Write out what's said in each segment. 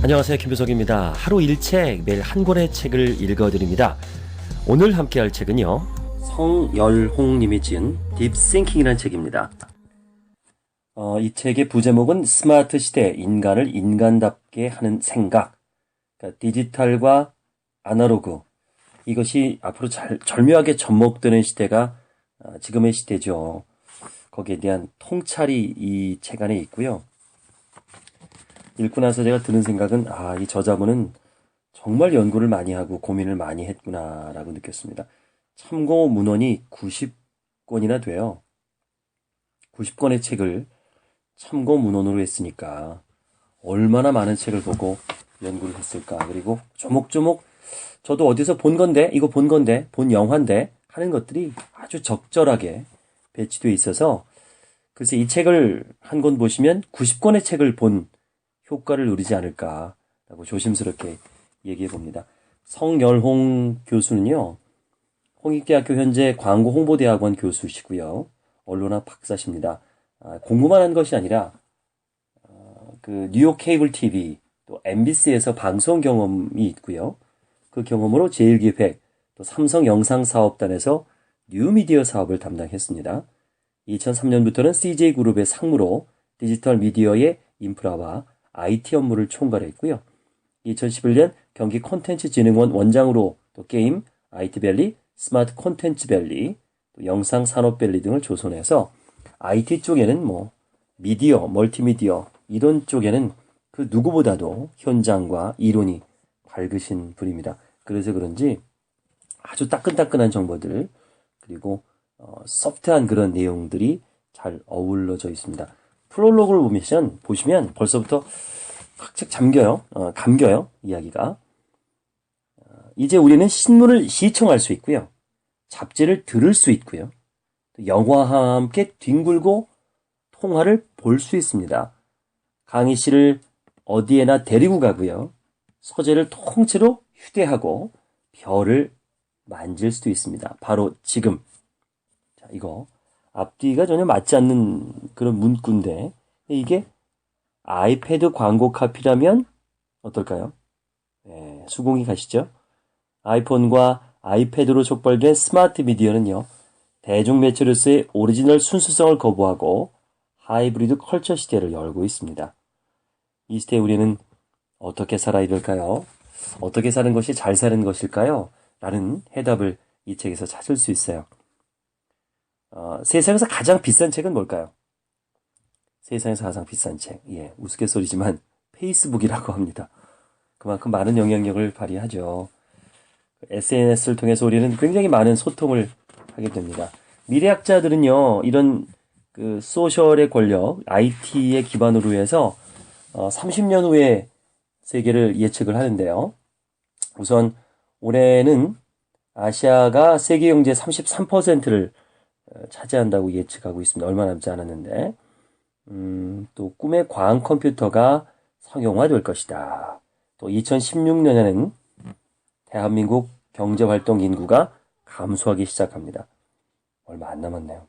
안녕하세요, 김효석입니다. 하루 1책, 매일 한 권의 책을 읽어드립니다. 오늘 함께할 책은요, 성열홍님이 지은 딥싱킹이라는 책입니다. 이 책의 부제목은 스마트 시대, 인간을 인간답게 하는 생각. 그러니까 디지털과 아날로그, 이것이 앞으로 절묘하게 접목되는 시대가 지금의 시대죠. 거기에 대한 통찰이 이 책 안에 있고요. 읽고 나서 제가 드는 생각은 이 저자분은 정말 연구를 많이 하고 고민을 많이 했구나라고 느꼈습니다. 참고 문헌이 90권이나 돼요. 90권의 책을 참고 문헌으로 했으니까 얼마나 많은 책을 보고 연구를 했을까. 그리고 조목조목 저도 어디서 본 건데, 이거 본 건데, 본 영화인데 하는 것들이 아주 적절하게 배치되어 있어서 글쎄 이 책을 한 권 보시면 90권의 책을 본 효과를 누리지 않을까라고 조심스럽게 얘기해 봅니다. 성열홍 교수는요, 홍익대학교 현재 광고홍보대학원 교수시고요, 언론학 박사십니다. 공부만 한 것이 아니라 그 뉴욕 케이블 TV 또 MBC에서 방송 경험이 있고요. 그 경험으로 제일기획 또 삼성 영상사업단에서 뉴미디어 사업을 담당했습니다. 2003년부터는 CJ그룹의 상무로 디지털 미디어의 인프라와 IT 업무를 총괄했고요. 2011년 경기 콘텐츠진흥원 원장으로 또 게임, IT밸리, 스마트 콘텐츠밸리, 또 영상산업밸리 등을 조선해서 IT 쪽에는 미디어, 멀티미디어 이런 쪽에는 그 누구보다도 현장과 이론이 밝으신 분입니다. 그래서 그런지 아주 따끈따끈한 정보들 그리고 소프트한 그런 내용들이 잘 어우러져 있습니다. 프롤로그를 보시면 벌써부터 확 감겨요, 이야기가. 이제 우리는 신문을 시청할 수 있고요. 잡지를 들을 수 있고요. 또 영화와 함께 뒹굴고 통화를 볼 수 있습니다. 강희 씨를 어디에나 데리고 가고요. 서재를 통째로 휴대하고 별을 만질 수도 있습니다. 바로 지금. 자, 이거 앞뒤가 전혀 맞지 않는 그런 문구인데 이게 아이패드 광고 카피라면 어떨까요? 네, 수긍이 가시죠? 아이폰과 아이패드로 촉발된 스마트 미디어는요, 대중매체로서의 오리지널 순수성을 거부하고 하이브리드 컬처 시대를 열고 있습니다. 이 시대에 우리는 어떻게 살아야 될까요? 어떻게 사는 것이 잘 사는 것일까요? 라는 해답을 이 책에서 찾을 수 있어요. 세상에서 가장 비싼 책은 뭘까요? 세상에서 가장 비싼 책. 우스갯소리지만 페이스북이라고 합니다. 그만큼 많은 영향력을 발휘하죠. SNS를 통해서 우리는 굉장히 많은 소통을 하게 됩니다. 미래학자들은요, 이런 그 소셜의 권력, IT의 기반으로 해서 30년 후의 세계를 예측을 하는데요. 우선 올해는 아시아가 세계 경제의 33%를 차지한다고 예측하고 있습니다. 얼마 남지 않았는데. 또 꿈의 과학 컴퓨터가 상용화될 것이다. 또 2016년에는 대한민국 경제활동 인구가 감소하기 시작합니다. 얼마 안 남았네요.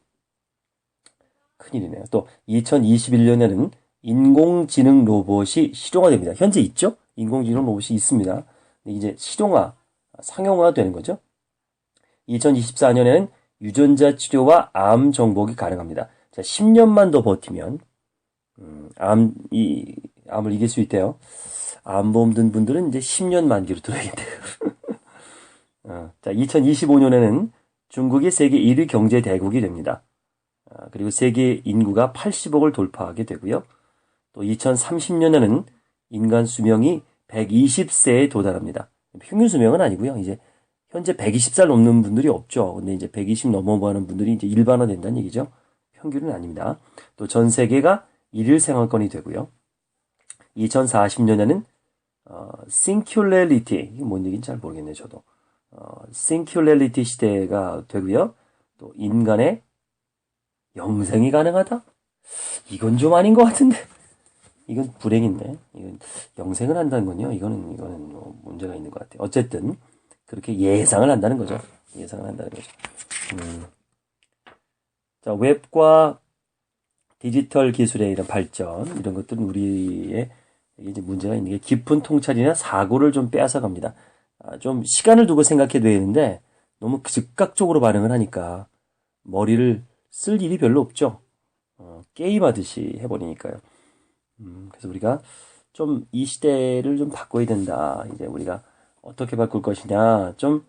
큰일이네요. 또 2021년에는 인공지능 로봇이 실용화됩니다. 현재 있죠? 인공지능 로봇이 있습니다. 이제 실용화, 상용화 되는 거죠. 2024년에는 유전자 치료와 암 정복이 가능합니다. 자, 10년만 더 버티면 암을 이길 수 있대요. 암보험 든 분들은 이제 10년 만기로 들어야겠대요. 자, 2025년에는 중국이 세계 1위 경제 대국이 됩니다. 그리고 세계 인구가 80억을 돌파하게 되고요. 또 2030년에는 인간 수명이 120세에 도달합니다. 평균 수명은 아니고요. 이제 현재 120살 넘는 분들이 없죠. 근데 이제 120 넘어가는 분들이 이제 일반화된다는 얘기죠. 평균은 아닙니다. 또 전 세계가 일일 생활권이 되고요. 2040년에는 싱큘레리티, 이게 뭔 얘기인지 잘 모르겠네요, 저도. 싱큘레리티 시대가 되고요. 또 인간의 영생이 가능하다? 이건 좀 아닌 것 같은데. 이건 불행인데. 이건 영생을 한다는 건요. 이거는 문제가 있는 것 같아요. 어쨌든 그렇게 예상을 한다는 거죠. 예상을 한다는 거죠. 자, 웹과 디지털 기술의 이런 발전, 이런 것들은 우리의 이게 이제 문제가 있는 게 깊은 통찰이나 사고를 좀 빼앗아 갑니다. 좀 시간을 두고 생각해도 되는데 너무 즉각적으로 반응을 하니까 머리를 쓸 일이 별로 없죠. 게임하듯이 해버리니까요. 그래서 우리가 좀 이 시대를 좀 바꿔야 된다. 이제 우리가 어떻게 바꿀 것이냐. 좀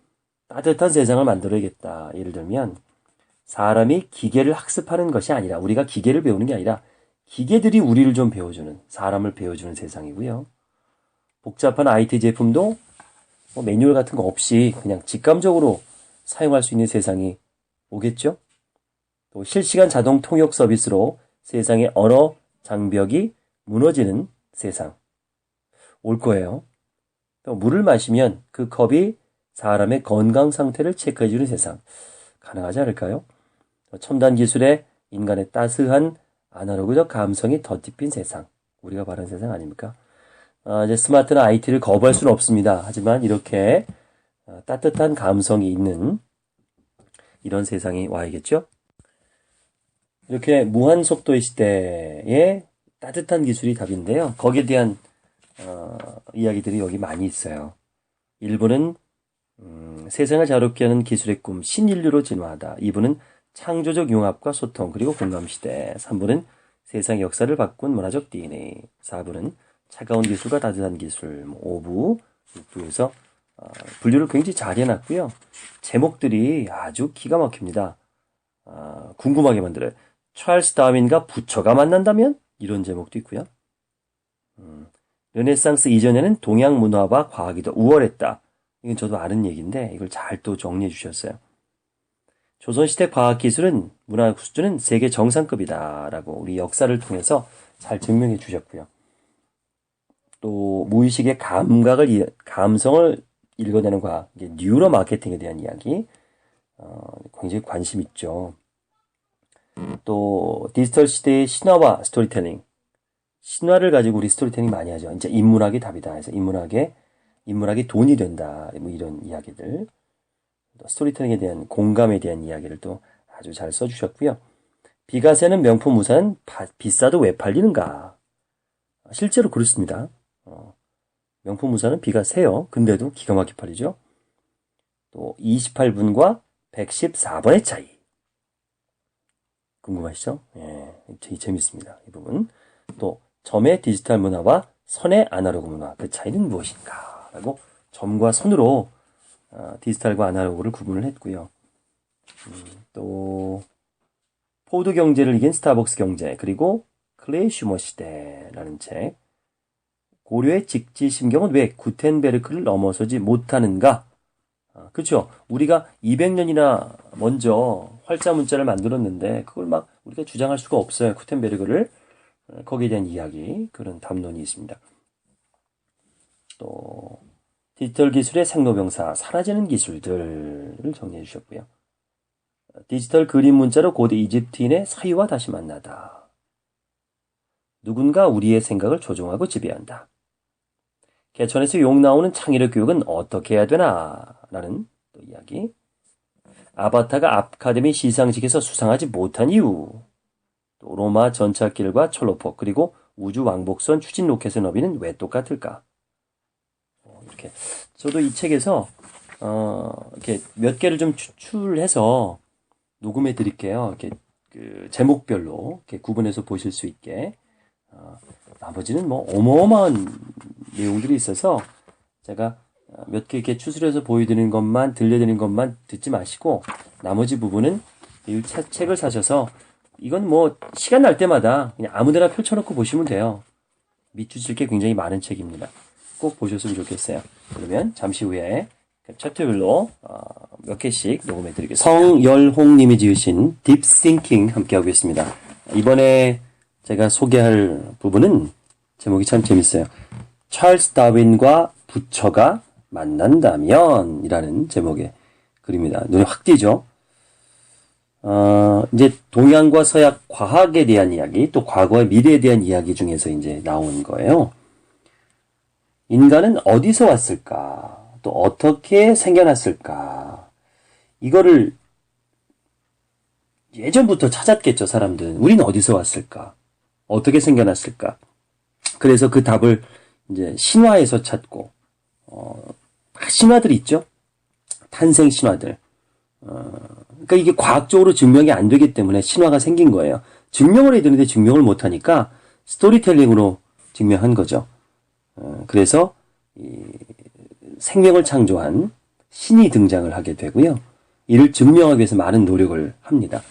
따뜻한 세상을 만들어야겠다. 예를 들면 사람이 기계를 학습하는 것이 아니라 우리가 기계를 배우는 게 아니라 기계들이 우리를 좀 배워주는 사람을 배워주는 세상이고요. 복잡한 IT 제품도 뭐 매뉴얼 같은 거 없이 그냥 직감적으로 사용할 수 있는 세상이 오겠죠. 또 실시간 자동 통역 서비스로 세상의 언어 장벽이 무너지는 세상 올 거예요. 또 물을 마시면 그 컵이 사람의 건강 상태를 체크해주는 세상 가능하지 않을까요? 첨단 기술에 인간의 따스한 아날로그적 감성이 덧입힌 세상 우리가 바라는 세상 아닙니까? 이제 스마트나 IT를 거부할 수는 없습니다. 하지만 이렇게 따뜻한 감성이 있는 이런 세상이 와야겠죠? 이렇게 무한 속도의 시대에 따뜻한 기술이 답인데요. 거기에 대한 이야기들이 여기 많이 있어요. 1부는 세상을 자유롭게 하는 기술의 꿈, 신인류로 진화하다. 2부는 창조적 융합과 소통, 그리고 공감시대. 3부는 세상의 역사를 바꾼 문화적 DNA. 4부는 차가운 기술과 따뜻한 기술. 5부, 6부에서 분류를 굉장히 잘 해놨고요. 제목들이 아주 기가 막힙니다. 궁금하게 만들어요. 찰스 다윈과 부처가 만난다면? 이런 제목도 있고요. 르네상스 이전에는 동양 문화와 과학이 더 우월했다. 이건 저도 아는 얘기인데 이걸 잘 또 정리해 주셨어요. 조선시대 과학기술은 문화 수준은 세계 정상급이다 라고 우리 역사를 통해서 잘 증명해 주셨고요. 또 무의식의 감성을 읽어내는 과학, 이게 뉴로 마케팅에 대한 이야기 굉장히 관심 있죠. 또 디지털 시대의 신화와 스토리텔링, 신화를 가지고 우리 스토리텔링 많이 하죠. 이제 인문학이 답이다 해서 인문학이 돈이 된다 뭐 이런 이야기들, 스토리텔링에 대한 공감에 대한 이야기를 또 아주 잘 써주셨고요. 비가 새는 명품 우산 비싸도 왜 팔리는가? 실제로 그렇습니다. 명품 우산은 비가 새요. 근데도 기가 막히게 팔리죠. 또 28분과 114번의 차이. 궁금하시죠? 예, 되게 재밌습니다. 이 부분. 또 점의 디지털 문화와 선의 아날로그 문화, 그 차이는 무엇인가? 라고 점과 선으로 디지털과 아날로그를 구분을 했고요. 또 포드 경제를 이긴 스타벅스 경제, 그리고 클레이 슈머 시대라는 책. 고려의 직지심경은 왜 구텐베르크를 넘어서지 못하는가? 그렇죠. 우리가 200년이나 먼저 활자 문자를 만들었는데 그걸 막 우리가 주장할 수가 없어요. 구텐베르크를. 거기에 대한 이야기, 그런 담론이 있습니다. 또 디지털 기술의 생로병사, 사라지는 기술들을 정리해 주셨고요. 디지털 그림 문자로 고대 이집트인의 사유와 다시 만나다. 누군가 우리의 생각을 조종하고 지배한다. 개천에서 욕 나오는 창의력 교육은 어떻게 해야 되나? 라는 또 이야기. 아바타가 아카데미 시상식에서 수상하지 못한 이유. 또 로마 전차길과 철로폭, 그리고 우주 왕복선 추진 로켓의 너비는 왜 똑같을까? 이렇게 저도 이 책에서 이렇게 몇 개를 좀 추출해서 녹음해 드릴게요. 이렇게 그 제목별로 이렇게 구분해서 보실 수 있게. 나머지는 뭐 어마어마한 내용들이 있어서 제가 몇 개 이렇게 추출해서 보여드리는 것만, 들려드리는 것만 듣지 마시고 나머지 부분은 이 책을 사셔서 이건 뭐 시간 날 때마다 그냥 아무데나 펼쳐놓고 보시면 돼요. 밑줄칠 게 굉장히 많은 책입니다. 꼭 보셨으면 좋겠어요. 그러면 잠시 후에 챕터별로 몇 개씩 녹음해 드리겠습니다. 성열홍님이 지으신 딥 싱킹 함께하고 있습니다. 이번에 제가 소개할 부분은 제목이 참 재밌어요. 찰스 다윈과 부처가 만난다면 이라는 제목의 글입니다. 눈에 확 띄죠? 이제 동양과 서약 과학에 대한 이야기, 또 과거와 미래에 대한 이야기 중에서 이제 나온 거예요. 인간은 어디서 왔을까? 또 어떻게 생겨났을까? 이거를 예전부터 찾았겠죠, 사람들은. 우리는 어디서 왔을까? 어떻게 생겨났을까? 그래서 그 답을 이제 신화에서 찾고, 신화들이 있죠? 탄생 신화들. 그러니까 이게 과학적으로 증명이 안 되기 때문에 신화가 생긴 거예요. 증명을 해야 되는데 증명을 못 하니까 스토리텔링으로 증명한 거죠. 그래서 이 생명을 창조한 신이 등장을 하게 되고요. 이를 증명하기 위해서 많은 노력을 합니다.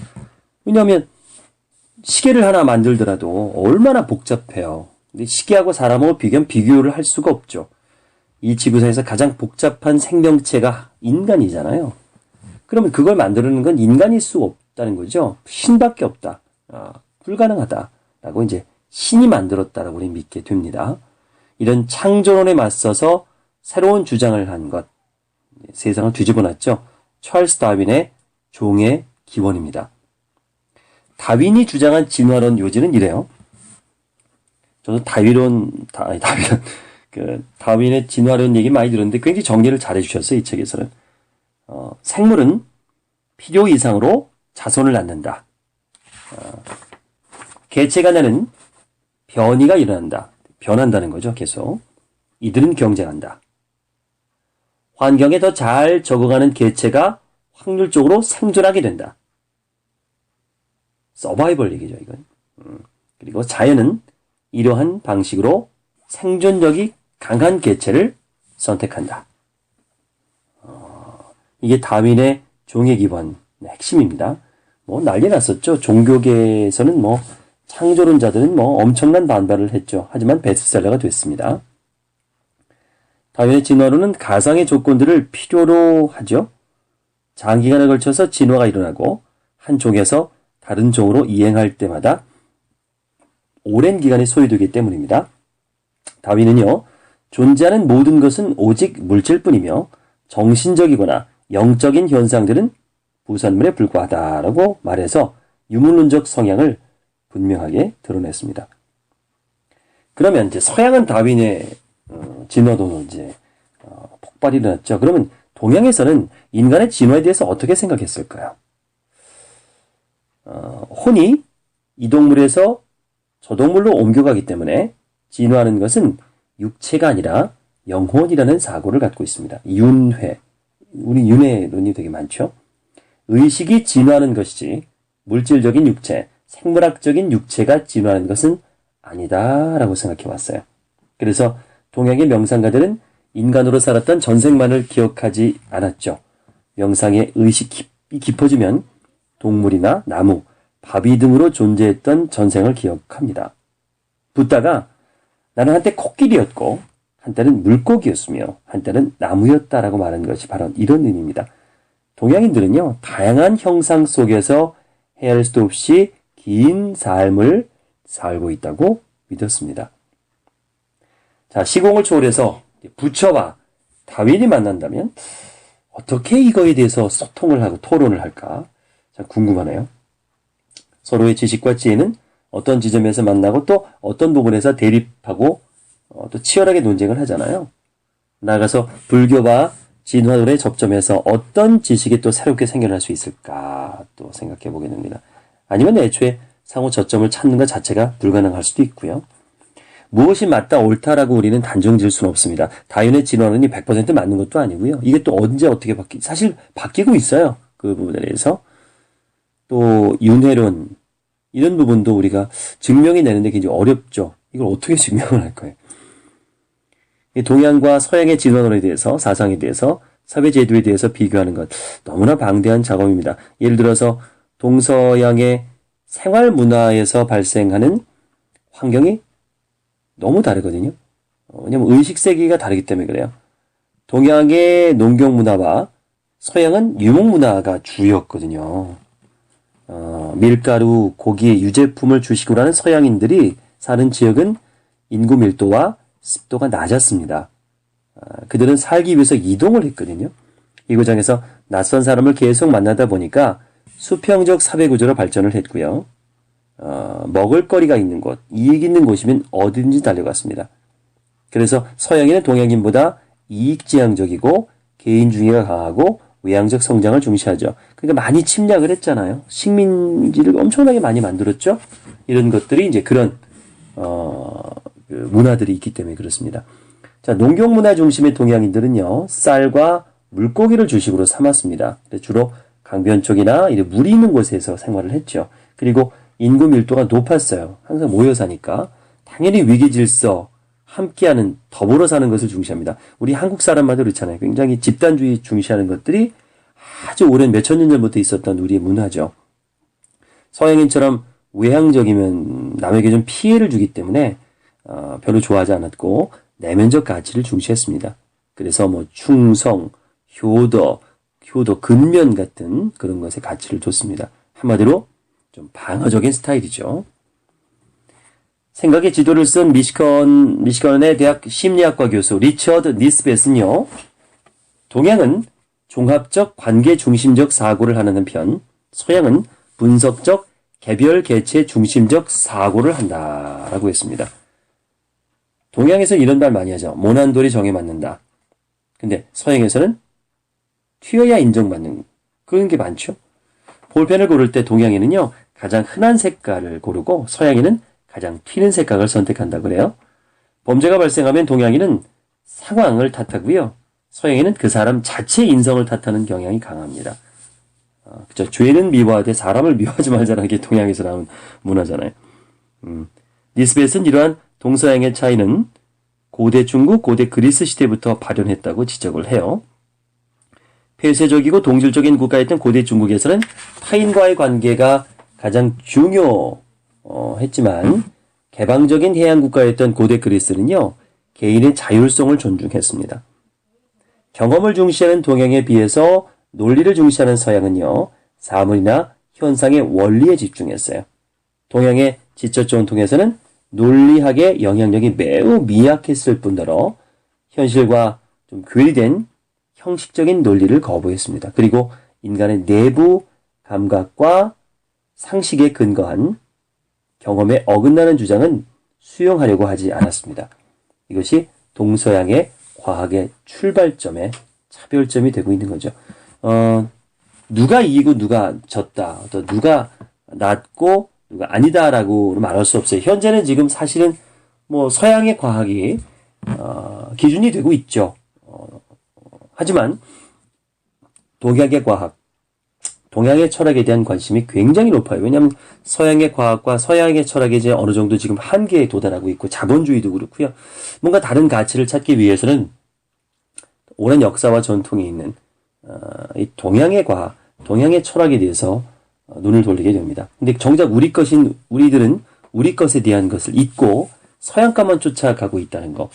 왜냐하면 시계를 하나 만들더라도 얼마나 복잡해요. 근데 시계하고 사람하고 비교하면 비교를 할 수가 없죠. 이 지구상에서 가장 복잡한 생명체가 인간이잖아요. 그러면 그걸 만드는 건 인간일 수 없다는 거죠. 신밖에 없다. 불가능하다라고 이제 신이 만들었다라고 우리 믿게 됩니다. 이런 창조론에 맞서서 새로운 주장을 한 것, 세상을 뒤집어놨죠. 찰스 다윈의 종의 기원입니다. 다윈이 주장한 진화론 요지는 이래요. 저는 다윈의 진화론 얘기 많이 들었는데 굉장히 정리를 잘 해주셨어요. 이 책에서는. 생물은 필요 이상으로 자손을 낳는다. 개체가 나는 변이가 일어난다. 변한다는 거죠. 계속. 이들은 경쟁한다. 환경에 더 잘 적응하는 개체가 확률적으로 생존하게 된다. 서바이벌 얘기죠, 이건. 그리고 자연은 이러한 방식으로 생존력이 강한 개체를 선택한다. 이게 다윈의 종의 기본 핵심입니다. 난리 났었죠. 종교계에서는 창조론자들은 엄청난 반발을 했죠. 하지만 베스트셀러가 됐습니다. 다윈의 진화론은 가상의 조건들을 필요로 하죠. 장기간에 걸쳐서 진화가 일어나고 한 종에서 다른 종으로 이행할 때마다 오랜 기간이 소요되기 때문입니다. 다윈은요, 존재하는 모든 것은 오직 물질뿐이며 정신적이거나 영적인 현상들은 부산물에 불과하다라고 말해서 유물론적 성향을 분명하게 드러냈습니다. 그러면 이제 서양은 다윈의 진화론으로 이제 폭발이 일어났죠. 그러면 동양에서는 인간의 진화에 대해서 어떻게 생각했을까요? 혼이 이 동물에서 저 동물로 옮겨가기 때문에 진화하는 것은 육체가 아니라 영혼이라는 사고를 갖고 있습니다. 윤회. 우리 윤회론이 되게 많죠. 의식이 진화하는 것이지 물질적인 육체, 생물학적인 육체가 진화하는 것은 아니다라고 생각해 왔어요. 그래서 동양의 명상가들은 인간으로 살았던 전생만을 기억하지 않았죠. 명상의 의식이 깊어지면 동물이나 나무, 바위 등으로 존재했던 전생을 기억합니다. 붓다가 나는 한때 코끼리였고 한때는 물고기였으며 한때는 나무였다라고 말하는 것이 바로 이런 의미입니다. 동양인들은요, 다양한 형상 속에서 헤아릴 수도 없이 긴 삶을 살고 있다고 믿었습니다. 자, 시공을 초월해서 부처와 다윈이 만난다면 어떻게 이거에 대해서 소통을 하고 토론을 할까? 참 궁금하네요. 서로의 지식과 지혜는 어떤 지점에서 만나고 또 어떤 부분에서 대립하고 또 치열하게 논쟁을 하잖아요. 나아가서 불교와 진화론의 접점에서 어떤 지식이 또 새롭게 생겨날 수 있을까 또 생각해 보게 됩니다. 아니면 애초에 상호 저점을 찾는 것 자체가 불가능할 수도 있고요. 무엇이 맞다 옳다라고 우리는 단정 지을 수는 없습니다. 다윈의 진화론이 100% 맞는 것도 아니고요. 이게 또 언제 어떻게 사실 바뀌고 있어요. 그 부분에 대해서. 또 윤회론 이런 부분도 우리가 증명이 되는데 굉장히 어렵죠. 이걸 어떻게 증명을 할 거예요. 동양과 서양의 진화론에 대해서, 사상에 대해서, 사회제도에 대해서 비교하는 것 너무나 방대한 작업입니다. 예를 들어서 동서양의 생활 문화에서 발생하는 환경이 너무 다르거든요. 왜냐면 의식 세계가 다르기 때문에 그래요. 동양의 농경 문화와 서양은 유목 문화가 주였거든요. 밀가루, 고기, 유제품을 주식으로 하는 서양인들이 사는 지역은 인구 밀도와 습도가 낮았습니다. 그들은 살기 위해서 이동을 했거든요. 이 과정에서 낯선 사람을 계속 만나다 보니까 수평적 사회구조로 발전을 했고요. 먹을거리가 있는 곳, 이익 있는 곳이면 어디든지 달려갔습니다. 그래서 서양인은 동양인보다 이익지향적이고 개인주의가 강하고 외향적 성장을 중시하죠. 그러니까 많이 침략을 했잖아요. 식민지를 엄청나게 많이 만들었죠. 이런 것들이 이제 그런 그 문화들이 있기 때문에 그렇습니다. 자, 농경 문화 중심의 동양인들은요, 쌀과 물고기를 주식으로 삼았습니다. 주로 강변 쪽이나 물이 있는 곳에서 생활을 했죠. 그리고 인구 밀도가 높았어요. 항상 모여 사니까. 당연히 위기 질서, 함께하는, 더불어 사는 것을 중시합니다. 우리 한국 사람마다 그렇잖아요. 굉장히 집단주의 중시하는 것들이 아주 오랜 몇천 년 전부터 있었던 우리의 문화죠. 서양인처럼 외향적이면 남에게 좀 피해를 주기 때문에 별로 좋아하지 않았고 내면적 가치를 중시했습니다. 그래서 충성, 효도, 근면 같은 그런 것에 가치를 뒀습니다. 한마디로 좀 방어적인 스타일이죠. 생각의 지도를 쓴 미시건의 대학 심리학과 교수 리처드 니스벳은요, 동양은 종합적 관계 중심적 사고를 하는 한편 서양은 분석적 개별 개체 중심적 사고를 한다라고 했습니다. 동양에서 이런 말 많이 하죠. 모난 돌이 정에 맞는다. 근데 서양에서는 튀어야 인정받는 그런 게 많죠. 볼펜을 고를 때 동양인은요, 가장 흔한 색깔을 고르고 서양인은 가장 튀는 색깔을 선택한다 그래요. 범죄가 발생하면 동양인은 상황을 탓하고요. 서양인은 그 사람 자체의 인성을 탓하는 경향이 강합니다. 그죠? 죄는 미워하되 사람을 미워하지 말자는 게 동양에서 나온 문화잖아요. 니스벳은 이러한 동서양의 차이는 고대 중국, 고대 그리스 시대부터 발현했다고 지적을 해요. 폐쇄적이고 동질적인 국가였던 고대 중국에서는 타인과의 관계가 가장 중요했지만 개방적인 해양 국가였던 고대 그리스는요, 개인의 자율성을 존중했습니다. 경험을 중시하는 동양에 비해서 논리를 중시하는 서양은요, 사물이나 현상의 원리에 집중했어요. 동양의 지적 전통에서는 논리학의 영향력이 매우 미약했을 뿐더러 현실과 좀 괴리된 형식적인 논리를 거부했습니다. 그리고 인간의 내부 감각과 상식에 근거한 경험에 어긋나는 주장은 수용하려고 하지 않았습니다. 이것이 동서양의 과학의 출발점에 차별점이 되고 있는 거죠. 누가 이기고 누가 졌다, 또 누가 낫고 누가 아니다라고 말할 수 없어요. 현재는 지금 사실은 서양의 과학이 기준이 되고 있죠. 하지만 동양의 과학, 동양의 철학에 대한 관심이 굉장히 높아요. 왜냐하면 서양의 과학과 서양의 철학이 이제 어느 정도 지금 한계에 도달하고 있고 자본주의도 그렇고요. 뭔가 다른 가치를 찾기 위해서는 오랜 역사와 전통이 있는 이 동양의 과학, 동양의 철학에 대해서 눈을 돌리게 됩니다. 근데 정작 우리들은 우리 것에 대한 것을 잊고 서양가만 쫓아가고 있다는 거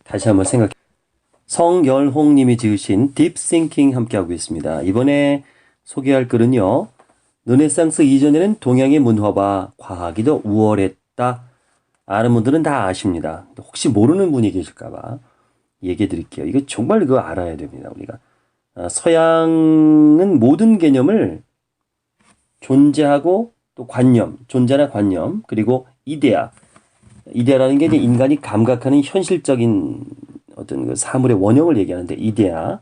다시 한번 생각해. 성열홍 님이 지으신 딥싱킹 함께하고 있습니다. 이번에 소개할 글은요, 르네상스 이전에는 동양의 문화와 과학이 더 우월했다. 아는 분들은 다 아십니다. 혹시 모르는 분이 계실까봐 얘기해 드릴게요. 이거 정말 그거 알아야 됩니다. 우리가 서양은 모든 개념을 존재하고 또 관념, 존재나 관념, 그리고 이데아라는 게 이제 인간이 감각하는 현실적인 어떤 그 사물의 원형을 얘기하는데 이데아,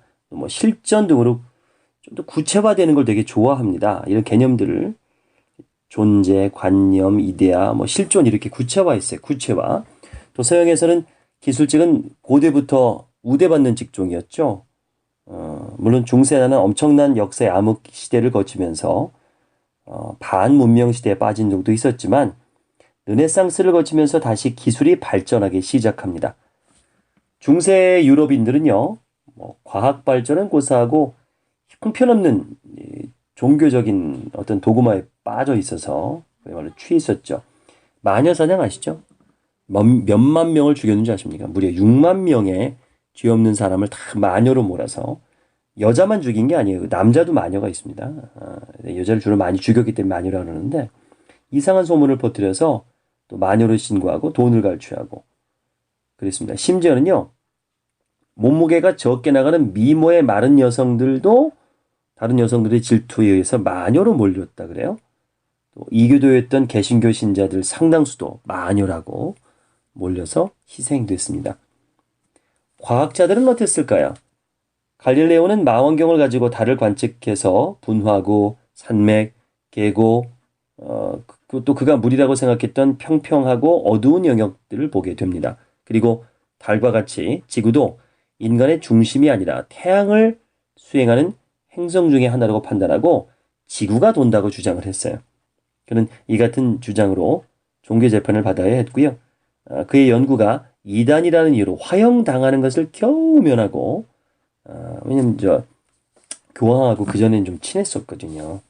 실전 등으로 좀 더 구체화되는 걸 되게 좋아합니다. 이런 개념들을 존재, 관념, 이데아, 실존 이렇게 구체화했어요. 구체화. 또 서양에서는 기술직은 고대부터 우대받는 직종이었죠. 물론 중세나는 엄청난 역사의 암흑 시대를 거치면서 반문명 시대에 빠진 적도 있었지만 르네상스를 거치면서 다시 기술이 발전하기 시작합니다. 중세 유럽인들은요, 과학 발전은 고사하고 형편없는 종교적인 어떤 도구마에 빠져 있어서 그야말로 취했었죠. 마녀 사냥 아시죠? 몇만 명을 죽였는지 아십니까? 무려 6만 명의 죄 없는 사람을 다 마녀로 몰아서 여자만 죽인 게 아니에요. 남자도 마녀가 있습니다. 여자를 주로 많이 죽였기 때문에 마녀라고 그러는데 이상한 소문을 퍼뜨려서 또 마녀를 신고하고 돈을 갈취하고 그랬습니다. 심지어는요, 몸무게가 적게 나가는 미모의 마른 여성들도 다른 여성들의 질투에 의해서 마녀로 몰렸다 그래요. 또 이교도였던 개신교 신자들 상당수도 마녀라고 몰려서 희생됐습니다. 과학자들은 어땠을까요? 갈릴레오는 망원경을 가지고 달을 관측해서 분화구, 산맥, 계곡, 또 그가 물이라고 생각했던 평평하고 어두운 영역들을 보게 됩니다. 그리고 달과 같이 지구도 인간의 중심이 아니라 태양을 수행하는 행성 중의 하나라고 판단하고 지구가 돈다고 주장을 했어요. 그는 이 같은 주장으로 종교 재판을 받아야 했고요. 그의 연구가 이단이라는 이유로 화형당하는 것을 겨우 면하고, 왜냐면 교황하고 그전에는 좀 친했었거든요.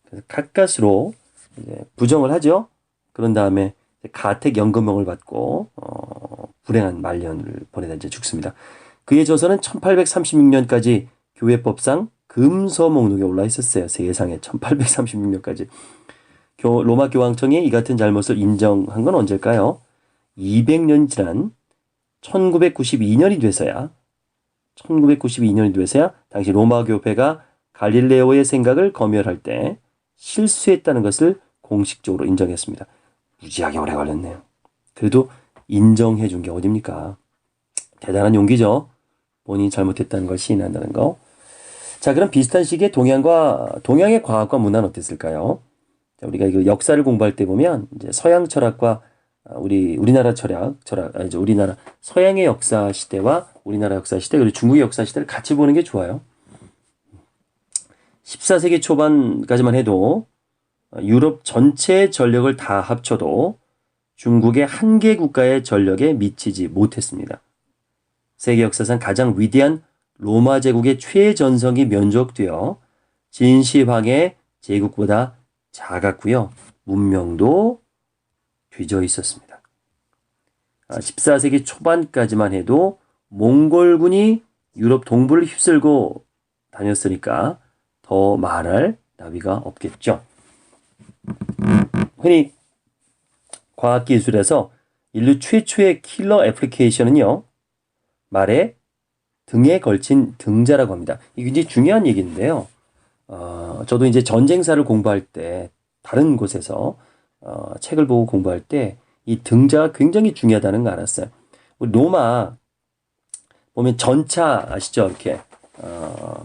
그래서 가까스로 이제 부정을 하죠. 그런 다음에 가택 연금형을 받고 불행한 말년을 보내다 이제 죽습니다. 그의 저서는 1836년까지 교회법상 금서 목록에 올라 있었어요. 세상에 1836년까지. 로마 교황청이 이 같은 잘못을 인정한 건 언제일까요? 200년 지난 1992년이 돼서야 당시 로마 교회가 갈릴레오의 생각을 검열할 때 실수했다는 것을 공식적으로 인정했습니다. 무지하게 오래 걸렸네요. 그래도 인정해 준 게 어딥니까? 대단한 용기죠. 본인이 잘못했다는 걸 시인한다는 거. 자, 그럼 비슷한 시기에 동양의 과학과 문화는 어땠을까요? 자, 우리가 이거 역사를 공부할 때 보면 이제 서양 철학과 우리나라 우리나라 서양의 역사 시대와 우리나라 역사 시대 그리고 중국의 역사 시대를 같이 보는 게 좋아요. 14세기 초반까지만 해도 유럽 전체의 전력을 다 합쳐도 중국의 한 개 국가의 전력에 미치지 못했습니다. 세계 역사상 가장 위대한 로마 제국의 최전성이 면족되어 진시황의 제국보다 작았고요. 문명도 뒤져 있었습니다. 14세기 초반까지만 해도 몽골군이 유럽 동부를 휩쓸고 다녔으니까 더 말할 나위가 없겠죠. 흔히 과학기술에서 인류 최초의 킬러 애플리케이션은요. 말에 등에 걸친 등자라고 합니다. 이게 굉장히 중요한 얘기인데요. 저도 이제 전쟁사를 공부할 때 다른 곳에서 책을 보고 공부할 때 이 등자가 굉장히 중요하다는 걸 알았어요. 우리 로마 보면 전차 아시죠? 이렇게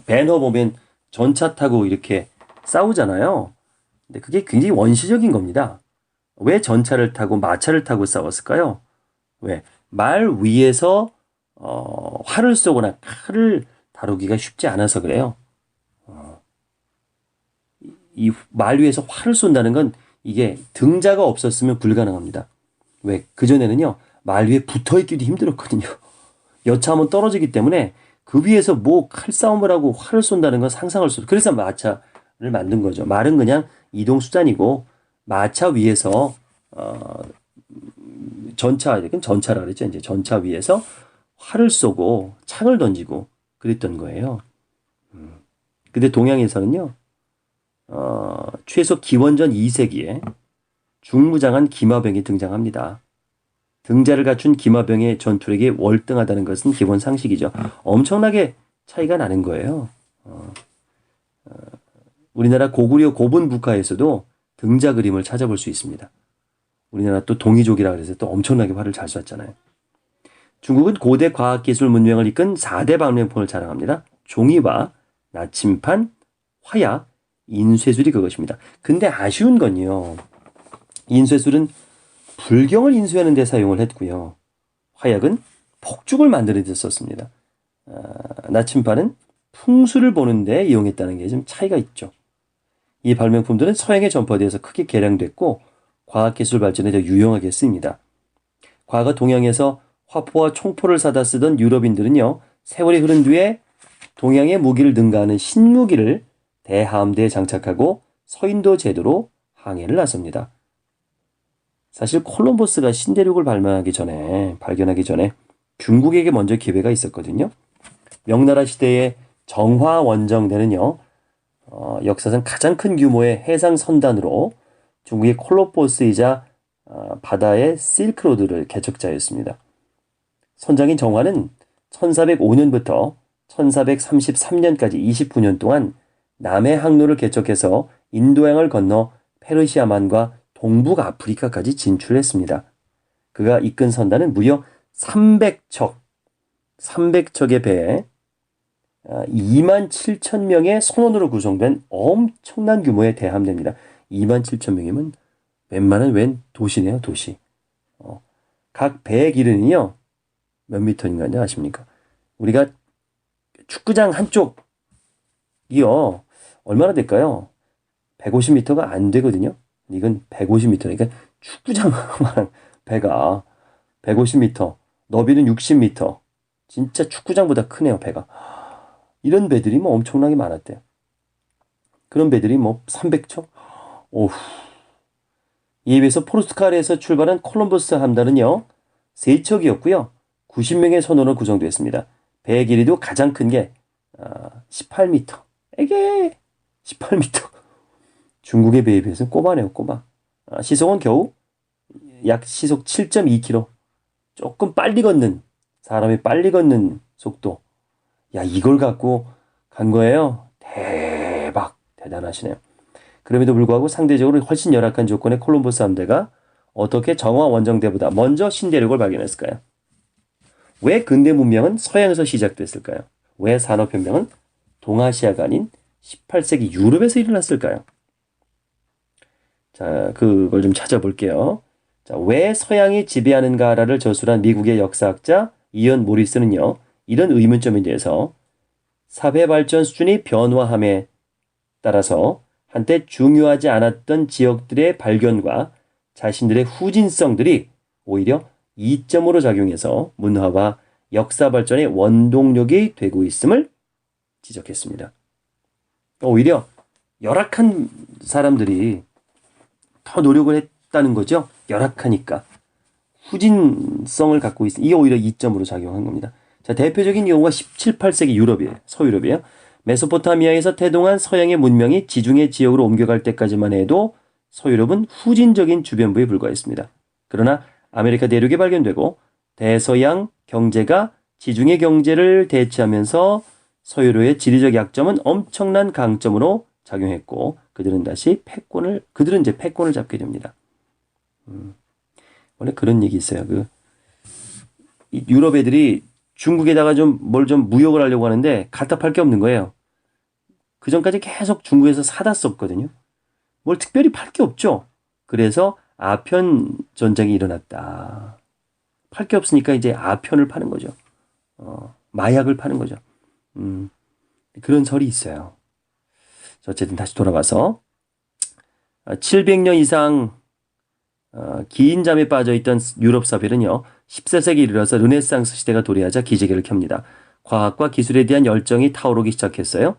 배너 보면 전차 타고 이렇게 싸우잖아요. 근데 그게 굉장히 원시적인 겁니다. 왜 전차를 타고 마차를 타고 싸웠을까요? 왜? 말 위에서 활을 쏘거나 칼을 다루기가 쉽지 않아서 그래요. 이 말 위에서 활을 쏜다는 건 이게 등자가 없었으면 불가능합니다. 왜? 그전에는요, 말 위에 붙어 있기도 힘들었거든요. 여차하면 떨어지기 때문에 그 위에서 뭐 칼싸움을 하고 활을 쏜다는 건 상상할 수 없어요. 그래서 마차를 만든 거죠. 말은 그냥 이동수단이고, 마차 위에서, 전차라 그랬죠. 이제 전차 위에서 활을 쏘고 창을 던지고 그랬던 거예요. 근데 동양에서는요, 최소 기원전 2세기에 중무장한 기마병이 등장합니다. 등자를 갖춘 기마병의 전투력이 월등하다는 것은 기본 상식이죠. 엄청나게 차이가 나는 거예요. 우리나라 고구려 고분 국가에서도 등자 그림을 찾아볼 수 있습니다. 우리나라 또 동이족이라 그래서 또 엄청나게 활을 잘 쐈잖아요. 중국은 고대 과학기술 문명을 이끈 4대 발명품을 자랑합니다. 종이와 나침판, 화약, 인쇄술이 그것입니다. 근데 아쉬운 건요. 인쇄술은 불경을 인쇄하는 데 사용을 했고요. 화약은 폭죽을 만드는 데 썼습니다. 나침판은 풍수를 보는 데 이용했다는 게 좀 차이가 있죠. 이 발명품들은 서양에 전파되어서 크게 개량됐고 과학기술 발전에 더 유용하게 쓰입니다. 과거 동양에서 화포와 총포를 사다 쓰던 유럽인들은요. 세월이 흐른 뒤에 동양의 무기를 능가하는 신무기를 대함대에 장착하고 서인도 제도로 항해를 나섭니다. 사실 콜럼버스가 신대륙을 발견하기 전에 중국에게 먼저 기회가 있었거든요. 명나라 시대의 정화원정대는요. 역사상 가장 큰 규모의 해상 선단으로 중국의 콜럼버스이자 바다의 실크로드를 개척자였습니다. 선장인 정화는 1405년부터 1433년까지 29년 동안 남해 항로를 개척해서 인도양을 건너 페르시아만과 동북 아프리카까지 진출했습니다. 그가 이끈 선단은 무려 300척의 배에 2만 7천 명의 선원으로 구성된 엄청난 규모의 대함대입니다. 2만 7천 명이면 웬만한 도시네요, 도시. 각 배의 길이는요, 몇 미터인가요? 아십니까? 우리가 축구장 한쪽이요. 얼마나 될까요? 150m가 안 되거든요. 이건 150m. 그러니까 축구장만 배가 150m, 너비는 60m. 진짜 축구장보다 크네요, 배가. 이런 배들이 뭐 엄청나게 많았대요. 그런 배들이 뭐 300척? 오우. 이에 비해서 포르투갈에서 출발한 콜럼버스 함대는요, 3척이었고요. 90명의 선원으로 구성되었습니다. 배 길이도 가장 큰 게 18m. 에게 18m. 중국의 배에 비해서는 꼬마네요, 꼬마. 시속은 겨우 약 시속 7.2km. 조금 빨리 걷는, 사람이 빨리 걷는 속도. 야, 이걸 갖고 간 거예요? 대박. 대단하시네요. 그럼에도 불구하고 상대적으로 훨씬 열악한 조건의 콜럼버스 함대가 어떻게 정화 원정대보다 먼저 신대륙을 발견했을까요? 왜 근대 문명은 서양에서 시작됐을까요? 왜 산업혁명은 동아시아가 아닌 18세기 유럽에서 일어났을까요? 자, 그걸 좀 찾아볼게요. 자, 왜 서양이 지배하는가를 저술한 미국의 역사학자 이언 모리스는요, 이런 의문점에 대해서 사회 발전 수준이 변화함에 따라서 한때 중요하지 않았던 지역들의 발견과 자신들의 후진성들이 오히려 이점으로 작용해서 문화와 역사 발전의 원동력이 되고 있음을 지적했습니다. 오히려 열악한 사람들이 더 노력을 했다는 거죠. 열악하니까. 후진성을 갖고 있으니 이게 오히려 이점으로 작용한 겁니다. 자, 대표적인 경우가 17, 18세기 유럽이에요. 서유럽이에요. 메소포타미아에서 태동한 서양의 문명이 지중해 지역으로 옮겨갈 때까지만 해도 서유럽은 후진적인 주변부에 불과했습니다. 그러나 아메리카 대륙에 발견되고 대서양 경제가 지중해 경제를 대체하면서 서유럽의 지리적 약점은 엄청난 강점으로 작용했고 그들은 이제 패권을 잡게 됩니다. 원래 그런 얘기 있어요. 유럽 애들이 중국에다가 뭘 좀 무역을 하려고 하는데 갖다 팔 게 없는 거예요. 그 전까지 계속 중국에서 사다 썼거든요. 뭘 특별히 팔 게 없죠. 그래서 아편 전쟁이 일어났다. 팔 게 없으니까 이제 아편을 파는 거죠. 마약을 파는 거죠. 그런 설이 있어요. 어쨌든 다시 돌아와서 700년 이상 긴 잠에 빠져있던 유럽 사회는요. 14세기 이르러서 르네상스 시대가 도래하자 기지개를 켭니다. 과학과 기술에 대한 열정이 타오르기 시작했어요.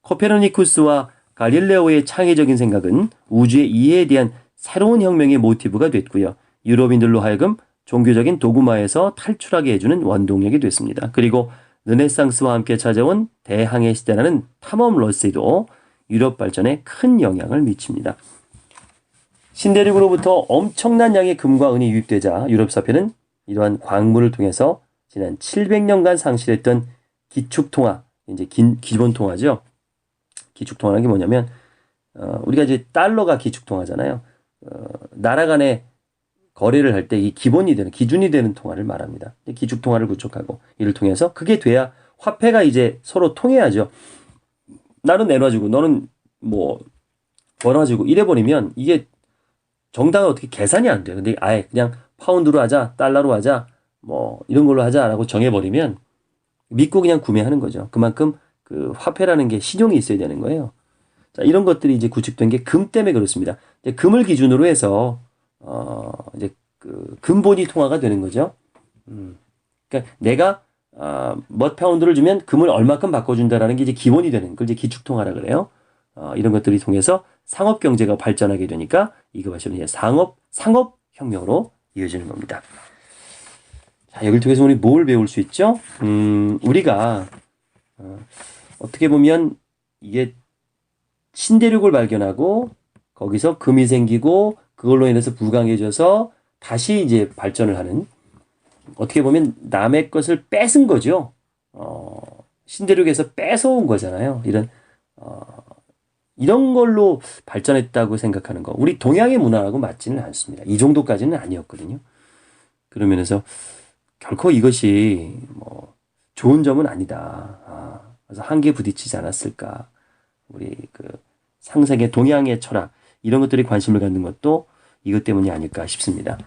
코페르니쿠스와 갈릴레오의 창의적인 생각은 우주의 이해에 대한 새로운 혁명의 모티브가 됐고요. 유럽인들로 하여금 종교적인 도구마에서 탈출하게 해주는 원동력이 됐습니다. 그리고 르네상스와 함께 찾아온 대항해 시대라는 탐험 러시도 유럽 발전에 큰 영향을 미칩니다. 신대륙으로부터 엄청난 양의 금과 은이 유입되자 유럽 사회는 이러한 광물을 통해서 지난 700년간 상실했던 기축통화, 이제 기본 통화죠. 기축통화라는 게 뭐냐면 우리가 이제 달러가 기축통화잖아요. 나라 간에 거래를 할 때 이 기준이 되는 통화를 말합니다. 기축통화를 구축하고 이를 통해서 그게 돼야 화폐가 이제 서로 통해야죠. 나는 내놔주고 너는 뭐 벌어주고 이래버리면 이게 정당은 어떻게 계산이 안 돼요. 근데 아예 그냥 파운드로 하자, 달러로 하자, 뭐 이런 걸로 하자라고 정해버리면 믿고 그냥 구매하는 거죠. 그만큼 그 화폐라는 게 신용이 있어야 되는 거예요. 자, 이런 것들이 이제 구축된 게 금 때문에 그렇습니다. 이제 금을 기준으로 해서 이제 그 근본이 통화가 되는 거죠. 그러니까 내가 몇 파운드를 주면 금을 얼마큼 바꿔준다라는 게 이제 기본이 되는 걸 이제 기축통화라 그래요. 이런 것들이 통해서 상업 경제가 발전하게 되니까 이거 마시면 이제 상업 혁명으로 이어지는 겁니다. 자, 여기를 통해서 우리 뭘 배울 수 있죠? 우리가 어떻게 보면 이게 신대륙을 발견하고 거기서 금이 생기고 그걸로 인해서 부강해져서 다시 이제 발전을 하는 어떻게 보면 남의 것을 뺏은 거죠. 신대륙에서 뺏어온 거잖아요. 이런 걸로 발전했다고 생각하는 거. 우리 동양의 문화하고 맞지는 않습니다. 이 정도까지는 아니었거든요. 그런 면에서 결코 이것이 뭐 좋은 점은 아니다. 그래서 한계에 부딪히지 않았을까. 우리 상세계 동양의 철학 이런 것들이 관심을 갖는 것도 이것 때문이 아닐까 싶습니다.